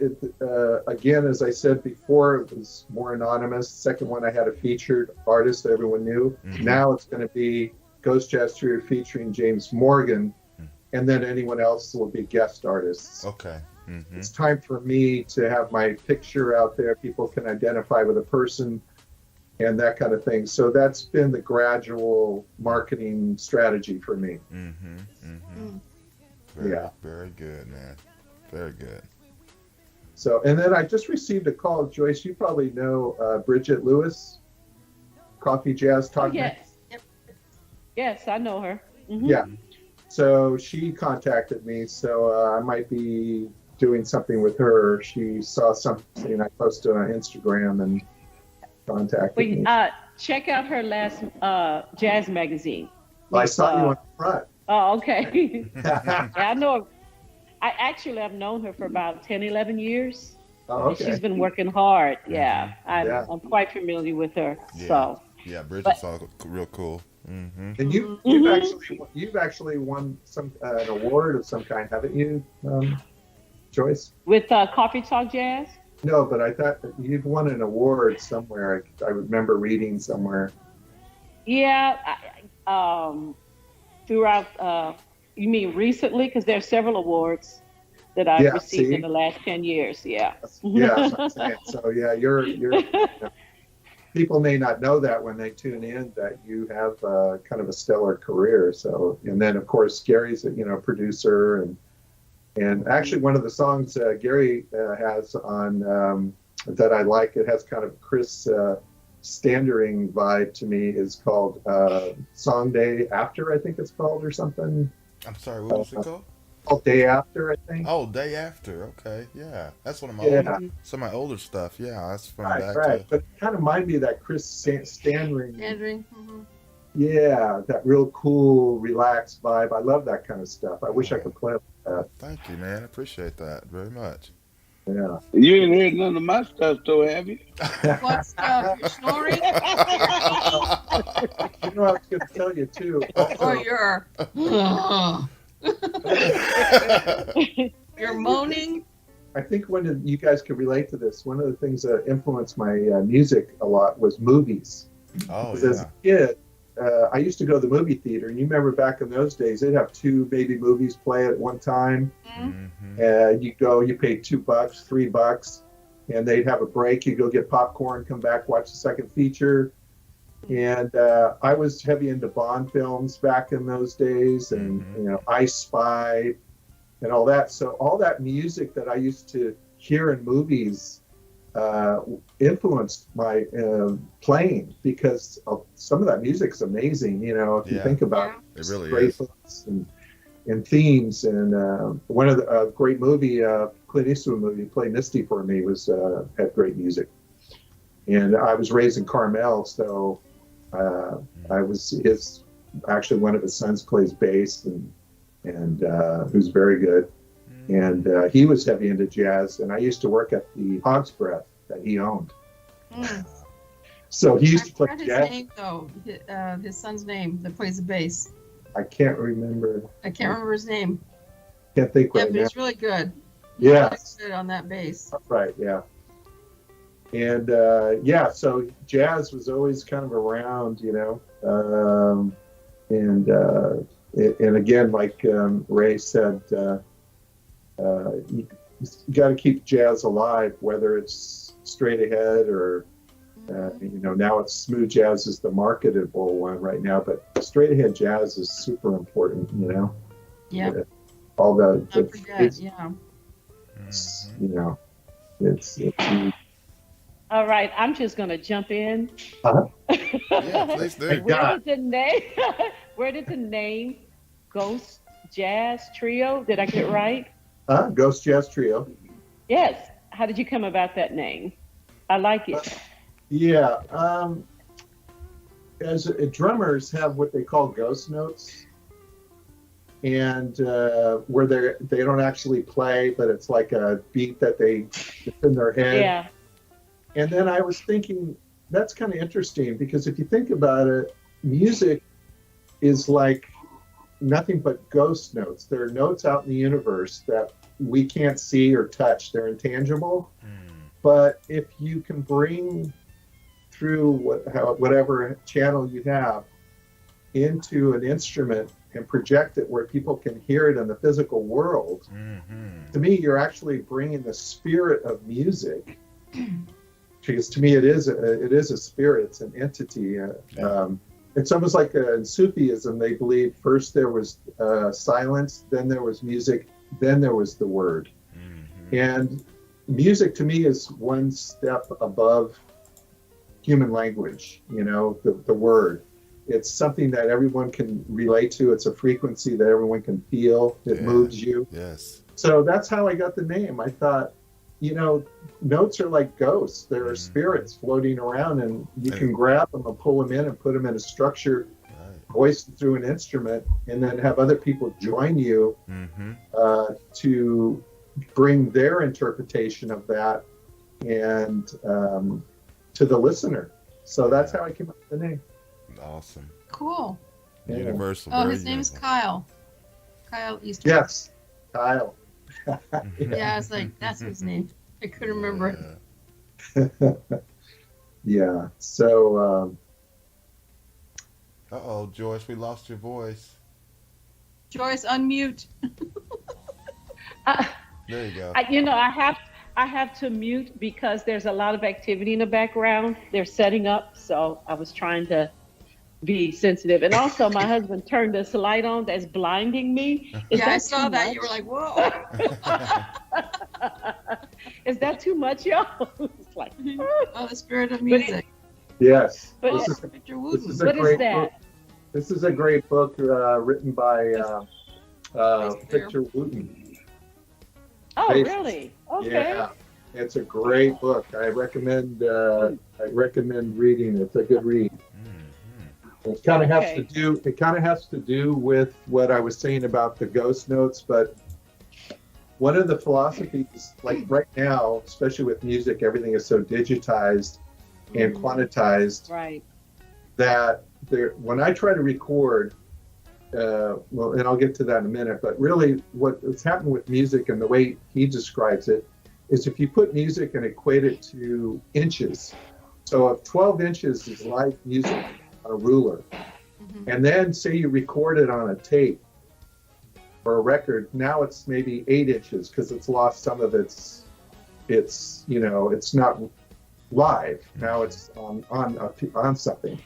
again, as I said before, it was more anonymous. Second one, I had a featured artist that everyone knew. Now it's going to be Ghost Jazz Trio featuring James Morgan, and then anyone else will be guest artists. It's time for me to have my picture out there. People can identify with a person and that kind of thing. So that's been the gradual marketing strategy for me. Very good, man. Very good. So, and then I just received a call, Joyce. You probably know Bridget Lewis, Coffee Jazz Talk. Yes, I know her. Yeah. So she contacted me. So I might be doing something with her. She saw something I posted on Instagram and contacted me. Check out her last jazz magazine. I saw you on the front. Oh, okay. Yeah, I know her. I've known her for about 10, 11 years. Oh, okay. She's been working hard. I'm quite familiar with her. So. Yeah, Bridget's all real cool. And you've actually won an award of some kind, haven't you, Joyce? With Coffee Talk Jazz? No, but I thought you'd won an award somewhere. I remember reading somewhere. Yeah, throughout. You mean recently? Because there are several awards that I've received in the last 10 years. Yeah. Yeah, that's what I'm saying. So yeah, you're people may not know that when they tune in that you have kind of a stellar career. So, and then of course Gary's a producer, and actually one of the songs Gary has on that I like, it has kind of Chris Standering vibe to me, is called Song Day After, I think it's called, or something. I'm sorry, what was it called? Day After, I think. Oh, Day After. Okay, yeah, that's one of my some of my older stuff. Yeah, that's from back to. But it kind of reminded me of that Chris Standring. Mm-hmm. Yeah, that real cool, relaxed vibe. I love that kind of stuff. I wish I could play like that. Thank you, man. I appreciate that very much. Yeah. You ain't heard none of my stuff, though, have you? What stuff? You're snoring? I was going to tell you too. Or you're you're moaning? I think one of you guys could relate to this. One of the things that influenced my music a lot was movies. Oh, yeah. As a kid, I used to go to the movie theater, and you remember back in those days, they'd have 2 maybe movies play at one time. Mm-hmm. And you go, you paid $2, $3, and they'd have a break. You go get popcorn, come back, watch the second feature. And I was heavy into Bond films back in those days, and I Spy, and all that. So all that music that I used to hear in movies influenced my playing, because some of that music's amazing. If you think about it, really great is. And themes. And one of the great movie, Clint Eastwood movie, Play Misty for Me, was had great music. And I was raised in Carmel, so I was actually one of his sons plays bass, and who's very good. And he was heavy into jazz, and I used to work at the Hog's Breath that he owned. So he used to play jazz. His name, though, his son's name that plays the bass. I can't remember. I can't remember his name. Can't think right now. But he's really good. Yeah. Really good on that bass. Right, yeah. And so jazz was always kind of around, and again, like Ray said, you got to keep jazz alive, whether it's straight ahead or now it's smooth jazz is the marketable one right now, but straight ahead jazz is super important. Yeah. All the it's All right, I'm just going to jump in. Yeah, please do. Where did the name Ghost Jazz Trio, did I get it right? Ghost Jazz Trio. Yes. How did you come about that name? I like it. Yeah. As drummers have what they call ghost notes, and where they don't actually play, but it's like a beat that it's in their head. Yeah. And then I was thinking, that's kind of interesting, because if you think about it, music is like nothing but ghost notes. There are notes out in the universe that we can't see or touch. They're intangible. But if you can bring through whatever channel you have into an instrument and project it where people can hear it in the physical world, to me, you're actually bringing the spirit of music. Because to me, it is a spirit. It's an entity. It's almost like in Sufism, they believe first there was silence, then there was music, then there was the word. And music to me is one step above human language, the word. It's something that everyone can relate to. It's a frequency that everyone can feel. It moves you. Yes. So that's how I got the name. I thought, notes are like ghosts. There are spirits floating around, and you can grab them and pull them in and put them in a structure, voiced through an instrument, and then have other people join you to bring their interpretation of that and to the listener. So that's how I came up with the name. Awesome. Cool. Yeah. Universal. Oh, his name is Kyle. Kyle Eastwood. Yes, Kyle. Yeah, I was like, that's his name. I couldn't remember it. Yeah. So Uh-oh, Joyce, we lost your voice. Joyce, unmute. I, There you go. I have to mute because there's a lot of activity in the background. They're setting up, so I was trying to be sensitive. And also, my husband turned this light on that's blinding me. I saw that. Much? You were like, whoa. Is that too much, y'all? It's like, Oh, the spirit of music. Yes. But This is, Victor this Wooten. is a what is great that? book. This is a great book written by Nice Victor Wooten. Oh, Based- really? Okay. Yeah, it's a great book. I recommend reading it. It's a good read. It kind of has to do. It kind of has to do with what I was saying about the ghost notes, but one of the philosophies, like right now, especially with music, everything is so digitized and quantitized Right. that when I try to record, well, and I'll get to that in a minute, but really what's happened with music and the way he describes it is if you put music and equate it to inches. So if 12 inches is live music on a ruler, and then say you record it on a tape or a record, now it's maybe 8 inches because it's lost some of it's not live. Now it's on something.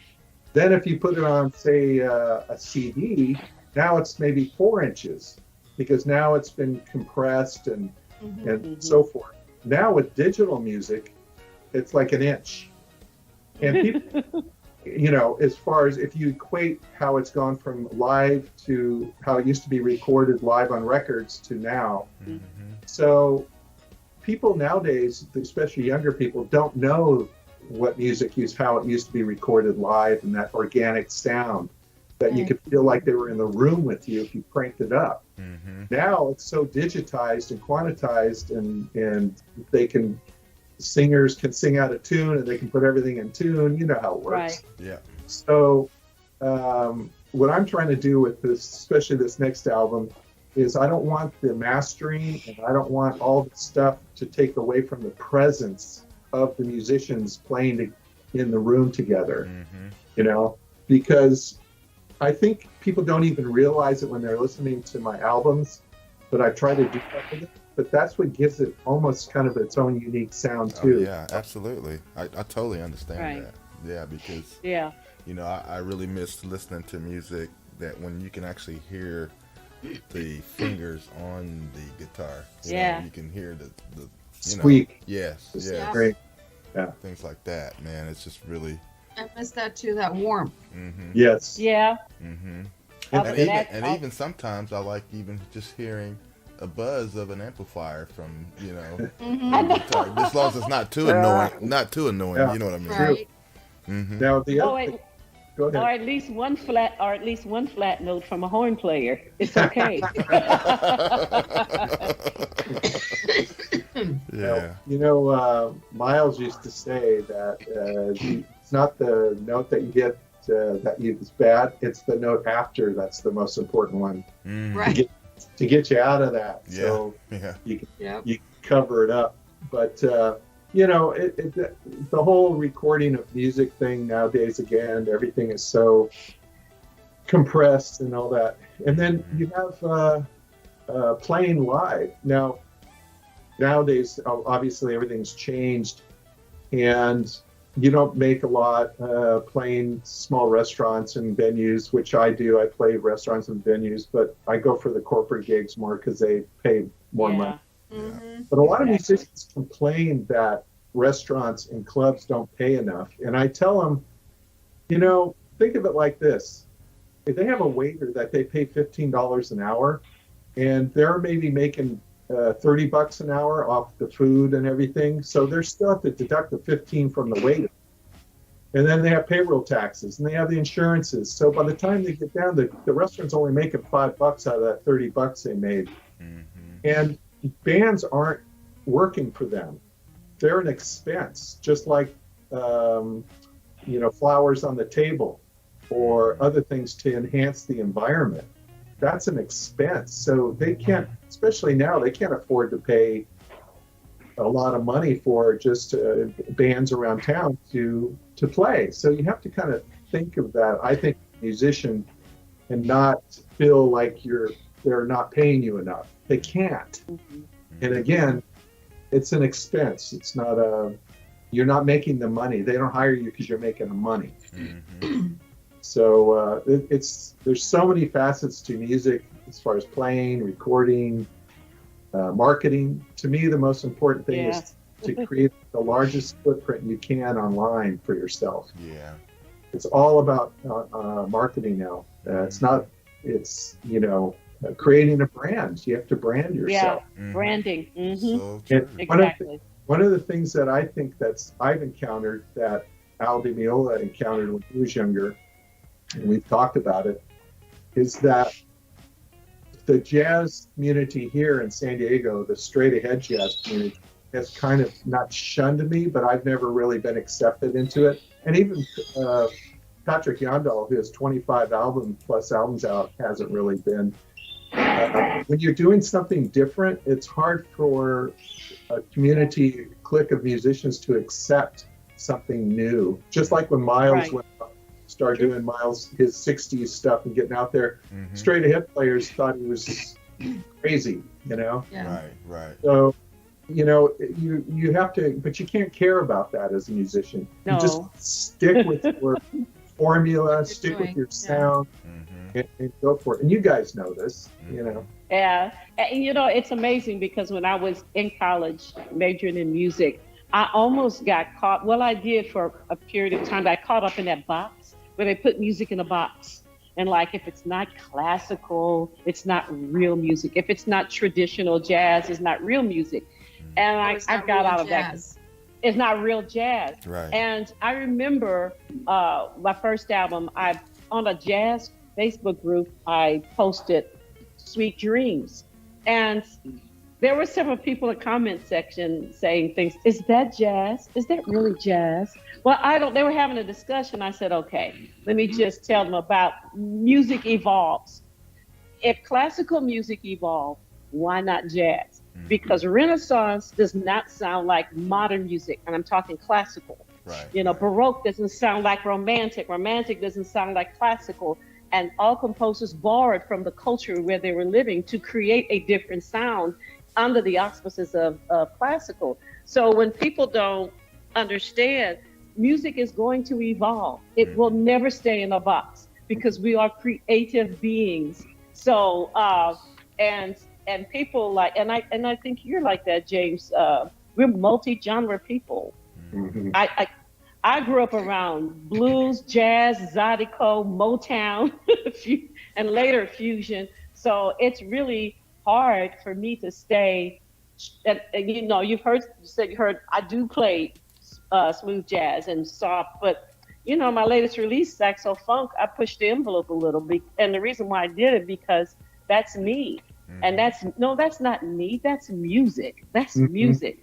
Then if you put it on, say, a CD, now it's maybe 4 inches because now it's been compressed and so forth. Now with digital music, it's like an inch. And people, as far as if you equate how it's gone from live to how it used to be recorded live on records to now. So people nowadays, especially younger people, don't know what how it used to be recorded live and that organic sound that you could feel like they were in the room with you if you cranked it up. Now it's so digitized and quantitized and singers can sing out of tune and they can put everything in tune. You know how it works. Right. Yeah. So what I'm trying to do with this, especially this next album, is I don't want the mastering and I don't want all the stuff to take away from the presence of the musicians playing in the room together, because I think people don't even realize it when they're listening to my albums, but I try to do that with it. But that's what gives it almost kind of its own unique sound too. Oh, yeah, absolutely. I totally understand that. Yeah, because I really miss listening to music that when you can actually hear the fingers on the guitar. You can hear the squeak. Yes. Great. Yeah. Things like that, man. It's just really. I miss that too. That warmth. Yes. Yeah. And even sometimes I like even just hearing a buzz of an amplifier from the guitar, as long as it's not too annoying. Yeah. You know what I mean? Right. Now the other. Go ahead. Or at least one flat note from a horn player. It's okay. Yeah. Miles used to say that it's not the note that you get is bad. It's the note after that's the most important one. Right. To get you out of that. Yeah. So Yeah. you can cover it up. But the whole recording of music thing nowadays, again, everything is so compressed and all that. And then you have playing live. Nowadays, obviously, everything's changed. And you don't make a lot playing small restaurants and venues, which I do. I play restaurants and venues, but I go for the corporate gigs more because they pay more money. But a lot of musicians complain that restaurants and clubs don't pay enough. And I tell them, think of it like this. If they have a waiter that they pay $15 an hour, and they're maybe making $30 an hour off the food and everything, so they're still have to deduct the 15 from the waiter. And then they have payroll taxes, and they have the insurances. So by the time they get down, the restaurant's only making $5 out of that $30 they made. And bands aren't working for them. They're an expense, just like flowers on the table or other things to enhance the environment. That's an expense. So they can't, especially now, they can't afford to pay a lot of money for just bands around town to play. So you have to kind of think of that. I think musician and not feel like they're not paying you enough. They can't. Mhm. And again, it's an expense. It's not you're not making the money. They don't hire you because you're making the money. Mm-hmm. So there's so many facets to music as far as playing, recording, marketing. To me, the most important thing Yeah. is to create the largest footprint you can online for yourself. Yeah. It's all about marketing now. It's creating a brand. You have to brand yourself. Mhm. Branding. Hmm. So true. And Exactly. one of the things that I think I've encountered that Al Di Meola encountered when he was younger, and we've talked about it, is that the jazz community here in San Diego, the straight ahead jazz community, has kind of not shunned me, but I've never really been accepted into it. And even Patrick Yandal, who has 25 albums out, hasn't really been. When you're doing something different, it's hard for a community clique of musicians to accept something new. Just like when Miles Right. started doing his 60s stuff and getting out there, Mhm. straight ahead players thought he was crazy, Yeah. Right. So, you have to, but you can't care about that as a musician. No. You just stick with your formula, stick with doing, your yeah. sound, Mhm. and go for it. And you guys know this, Yeah. And it's amazing because when I was in college majoring in music, I almost got caught. Well, I did for a period of time. I caught up in that box where they put music in a box. And like, if it's not classical, it's not real music. If it's not traditional jazz, it's not real music. And Or I it's not got real out of that. jazz. It's not real jazz. Right. And I remember my first album, on a jazz Facebook group, I posted Sweet Dreams. And there were several people in the comment section saying things, is that jazz? Is that really jazz? Well, they were having a discussion. I said, okay, let me just tell them about music evolves. If classical music evolved, why not jazz? Because Renaissance does not sound like modern music, and I'm talking classical. Right. Baroque doesn't sound like romantic. Romantic doesn't sound like classical. And all composers borrowed from the culture where they were living to create a different sound under the auspices of classical. So when people don't understand, music is going to evolve. It will never stay in a box because we are creative beings. So and people like, and I think you're like that, James. We're multi-genre people. Mhm. I grew up around blues, jazz, zydeco, Motown, and later fusion. So it's really hard for me to stay. And you said you heard I do play smooth jazz and soft, but my latest release, Saxo Funk, I pushed the envelope a little bit, and the reason why I did it because that's me, and that's not me. That's music. That's music.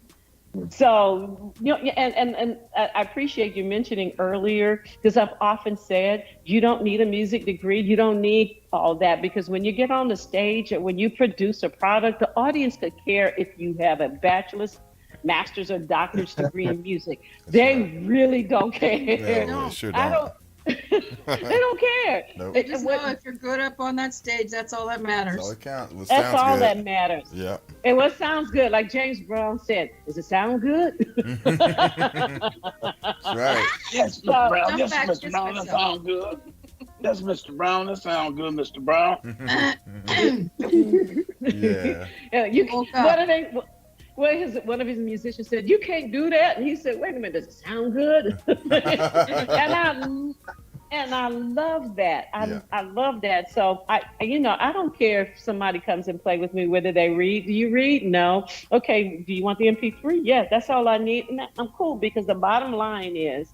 So, and I appreciate you mentioning earlier, because I've often said, you don't need a music degree. You don't need all that, because when you get on the stage and when you produce a product, the audience could care if you have a bachelor's, master's, or doctor's degree in music. They really don't care. No, they sure I don't. They don't care. Nope. They just know if you're good up on that stage, that's all that matters. That's all it counts. What That's sounds all good. that matters. Yeah. And what sounds good, like James Brown said, does it sound good? That's right. Yes, So- Mr. Brown. Jump Yes, back, Mr. kiss Brown. That myself. sounds good. Yes, Mr. Brown. That sounds good, Mr. Brown. Yeah. Yeah, Woke up. what are they? One of his musicians said, "You can't do that," and he said, "Wait a minute, does it sound good?" and I love that. I love that. So I don't care if somebody comes and play with me, whether they read. Do you read? No. Okay. Do you want the MP3? Yeah, that's all I need. And I'm cool, because the bottom line is,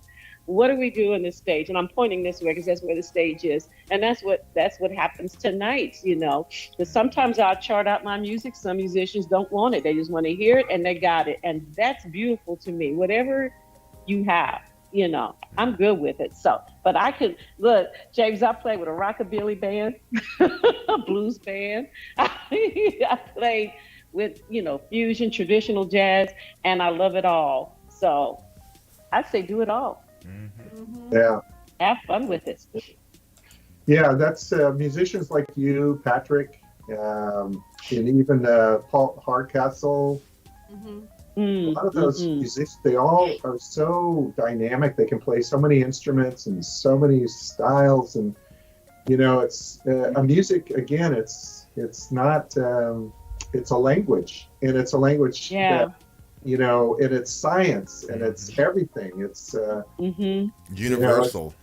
what do we do in this stage? And I'm pointing this way because that's where the stage is, and that's what happens tonight. Because sometimes I'll chart out my music. Some musicians don't want it; they just want to hear it, and they got it, and that's beautiful to me. Whatever you have, I'm good with it. So, but I could look, James. I played with a rockabilly band, a blues band. I played with fusion, traditional jazz, and I love it all. So I say do it all. Yeah. Have fun with it. Yeah, that's musicians like you, Patrick, and even Paul Hardcastle. Mm-hmm. A lot of those Mm-hmm. musicians, they all are so dynamic. They can play so many instruments and so many styles, and it's a music. Again, it's not. It's a language, and it's a language Yeah. that and it's science, and it's everything. It's Mm-hmm. Universal.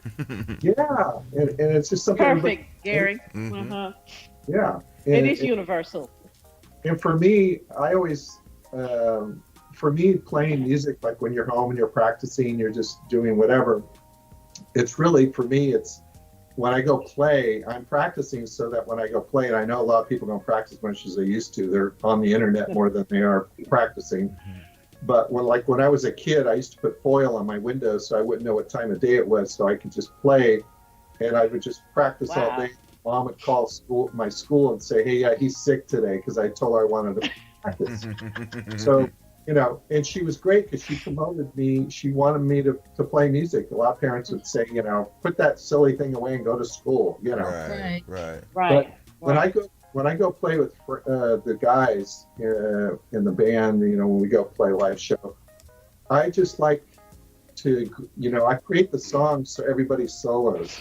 yeah, and it's just something. Perfect, Gary. Mhm. Uh-huh. Yeah, It and, is universal. and for me, I always, for me, playing music, like when you're home and you're practicing, you're just doing whatever. It's really, for me, it's when I go play, I'm practicing so that when I go play, and I know a lot of people don't practice as much as they used to. They're on the internet more than they are practicing. But when I was a kid, I used to put foil on my windows so I wouldn't know what time of day it was, so I could just play, and I would just practice all Wow. day. Mom would call my school and say, "Hey, yeah, he's sick today," because I told her I wanted to practice. So, and she was great because she promoted me. She wanted me to play music. A lot of parents would say, put that silly thing away and go to school. Right. Right. When I go play with the guys in the band, when we go play a live show, I just like to, I create the songs so everybody solos.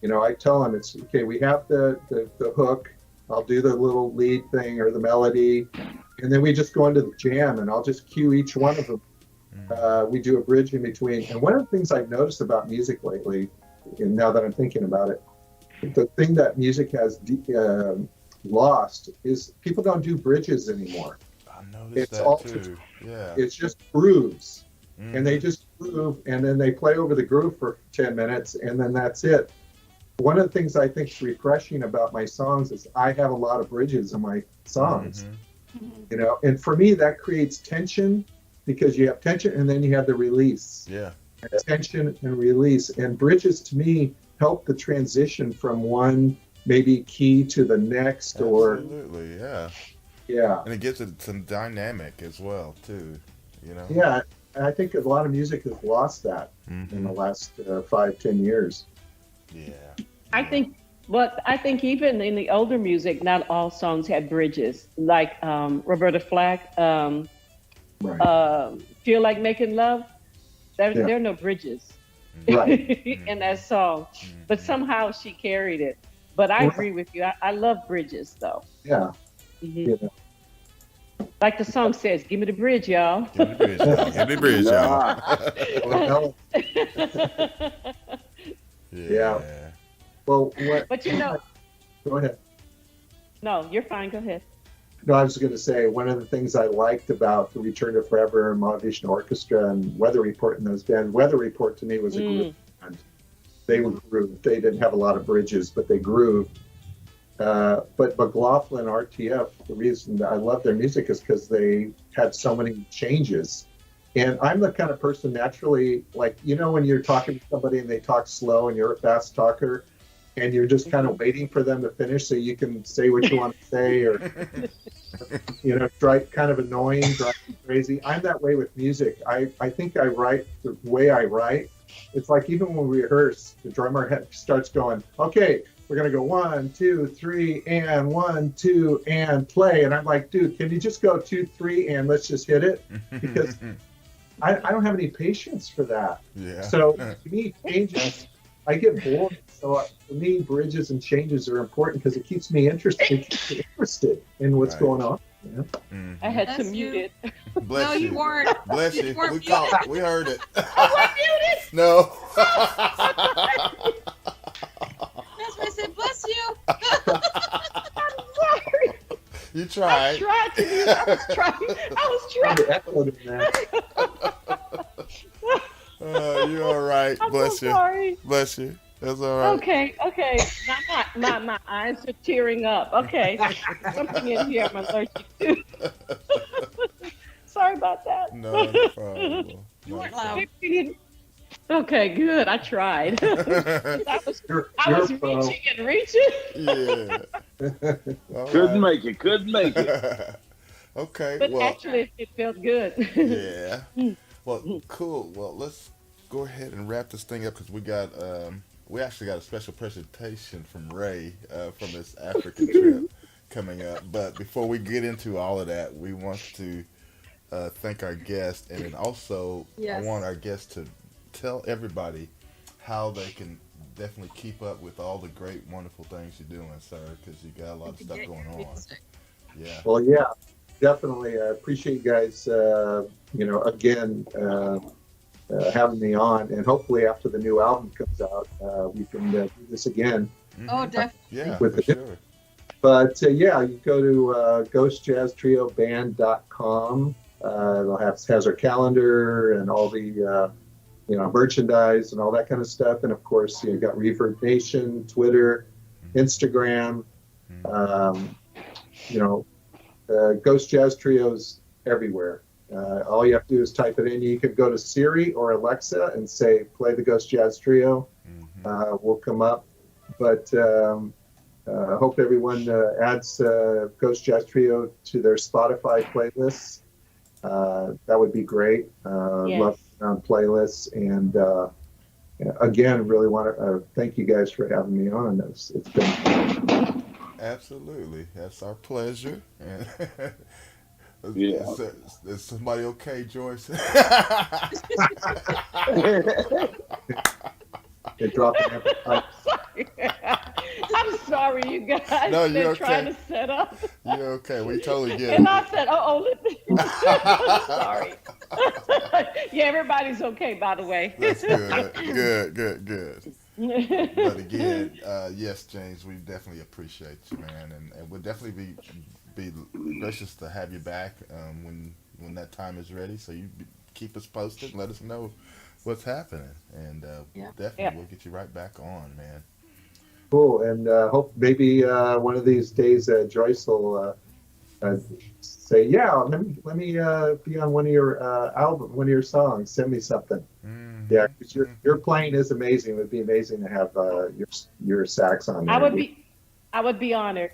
I tell them it's okay. We have the hook. I'll do the little lead thing or the melody, and then we just go into the jam, and I'll just cue each one of them. We do a bridge in between. And one of the things I've noticed about music lately, and now that I'm thinking about it, the thing that music has lost is people don't do bridges anymore. I noticed It's that all too. Yeah. It's just grooves, Mhm. and they just groove, and then they play over the groove for 10 minutes, and then that's it. One of the things I think is refreshing about my songs is I have a lot of bridges in my songs, Mhm. and for me that creates tension because you have tension and then you have the release. Yeah. Tension and release, and bridges to me help the transition from one maybe key to the next, or Absolutely. Yeah. yeah. And it gives it some dynamic as well too. Yeah, I think a lot of music has lost that in the Mhm. last 5-10 years. Yeah. I think, I think even in the older music, not all songs had bridges. Like Roberta Flack, Right. "Feel Like Making Love." Yeah. There are no bridges Right. in that song, but somehow she carried it. But I agree with you. I love bridges, though. Yeah. Mhm. Yeah. Like the song says, "Give me the bridge, y'all." Give me the bridge, y'all. Give me the bridge, y'all. Well, Yeah. well, what? But Go ahead. no, you're fine. Go ahead. No, I was going to say one of the things I liked about the Return to Forever and Mahavishnu Orchestra and Weather Report in those bands. Weather Report to me was a groove band. They were grooved. They didn't have a lot of bridges, but they grooved. But McLaughlin RTF, the reason that I love their music is because they had so many changes. And I'm the kind of person naturally, like, when you're talking to somebody and they talk slow and you're a fast talker and you're just kind of waiting for them to finish so you can say what you want to say, or, kind of annoying, drive you crazy. I'm that way with music. I think I write the way I write. It's like even when we rehearse, the drummer starts going, okay, we're going to go 1, 2, 3, and 1, 2, and play. And I'm like, dude, can you just go 2, 3, and let's just hit it? Because I don't have any patience for that. Yeah. So to me, changes, I get bored. So for me, bridges and changes are important because it keeps me interested in what's going on. Yeah. I had to Bless mute you. it. Bless No, you. you weren't. Bless You you. weren't We muted. caught. We heard it. Oh, No. That's why I said, bless you. I'm sorry. You I tried. tried to mute. I was Trying trying. to echo in that. You're all right. I'm Bless so you. sorry. Bless you. That's all right. Okay. My eyes are tearing up. Okay. Something in here I'm allergic to. Sorry about that. No problem. You weren't loud. Okay, good. I tried. I was You're reaching a pro. and reaching. Yeah. All Couldn't right. make it. Okay. But Well. actually, it felt good. Yeah. Well, cool. Well, let's go ahead and wrap this thing up because we got we actually got a special presentation from Ray from his African trip coming up. But before we get into all of that, we want to thank our guest, and then also I Yes. want our guests to tell everybody how they can definitely keep up with all the great, wonderful things you're doing, sir, because you got a lot of stuff going on. Yeah. Well, yeah, definitely. I appreciate you guys, again, having me on. And hopefully after the new album comes out, we can do this again. Oh, definitely. Yeah, With for the- sure. But yeah, you go to ghostjazztrioband.com. Has our calendar and all the merchandise and all that kind of stuff. And of course, you got Reverb Nation, Twitter, Instagram. Ghost Jazz Trio's everywhere. All you have to do is type it in. You can go to Siri or Alexa and say, play the Ghost Jazz Trio. We'll come up. But hope everyone adds Ghost Jazz Trio to their Spotify playlists. That would be great. Yes. Love on playlists. And again, really want to thank you guys for having me on. It's been fun. Absolutely. That's our pleasure. And Yeah. is somebody okay, Joyce? They dropped an appetite. I'm sorry, you guys. No, you're They're okay. trying to set up. You're okay. We totally get And it. I said, sorry. Yeah, everybody's okay, by the way. That's good. Good. But again, yes, James, we definitely appreciate you, man, and we'll definitely be gracious to have you back when that time is ready. So you keep us posted, let us know what's happening, and definitely we'll get you right back on, man. Cool, and hope maybe one of these days Joyce will say, "Yeah, let me be on one of your one of your songs. Send me something." Yeah, because your playing is amazing. It would be amazing to have your sax on there. I would be honored.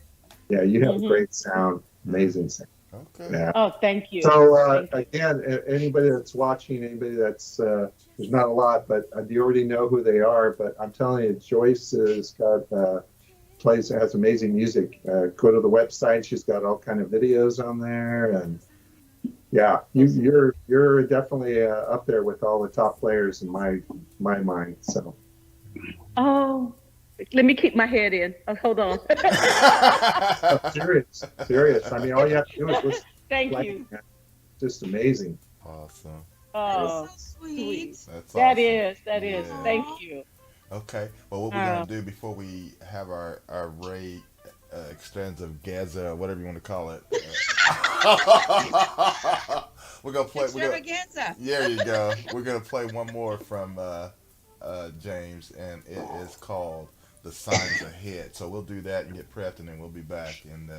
Yeah, you have a great sound, amazing sound. Okay. Yeah. Oh, thank you. So Thank you. again, anybody that's watching, anybody that's there's not a lot, but you already know who they are. But I'm telling you, Joyce has got has amazing music. Go to the website; she's got all kind of videos on there, and yeah, you're definitely up there with all the top players in my mind. So. Oh, let me keep my head in. Oh, hold on. Serious. I mean, all you have to do is listen. Thank Like, you. just amazing. Awesome. Oh, That's so sweet. That's that awesome. is. Yeah. Thank you. Okay. Well, what we're gonna do before we have our Ray extravaganza, or whatever you want to call it, we're gonna play. Extravaganza. There you go. We're gonna play one more from James, and it is called "The Signs Ahead." So we'll do that and get prepped, and then we'll be back. And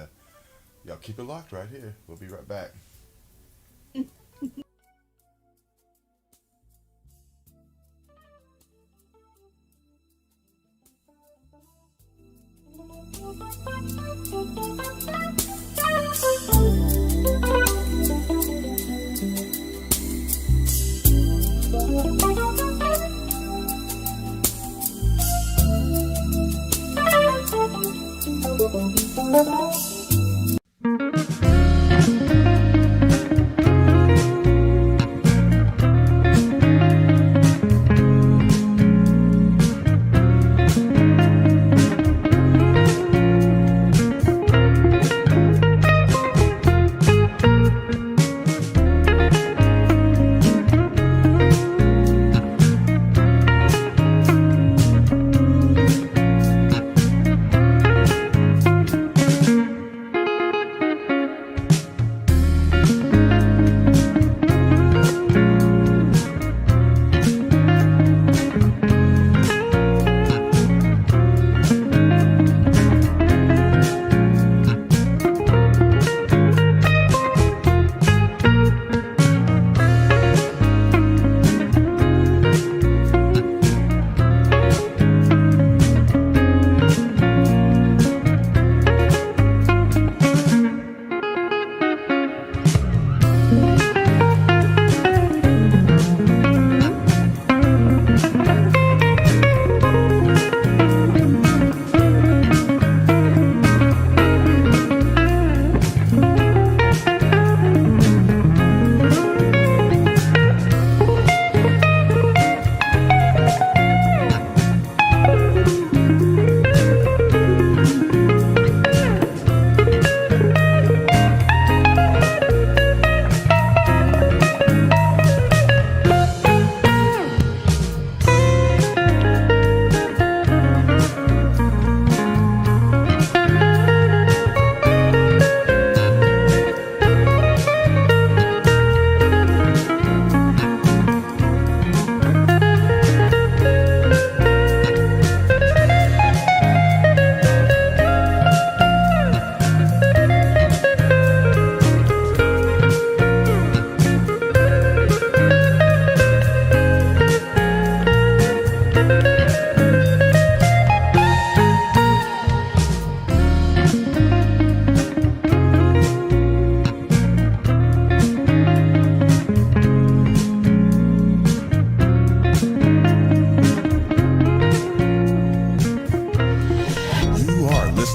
y'all keep it locked right here. We'll be right back.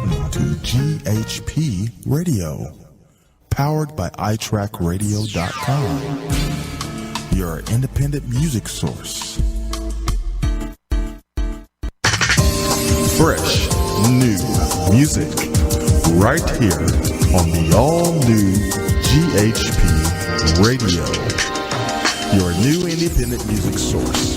listening to GHP Radio, powered by iTrackRadio.com, your independent music source. Fresh, new music, right here on the all-new GHP Radio, your new independent music source.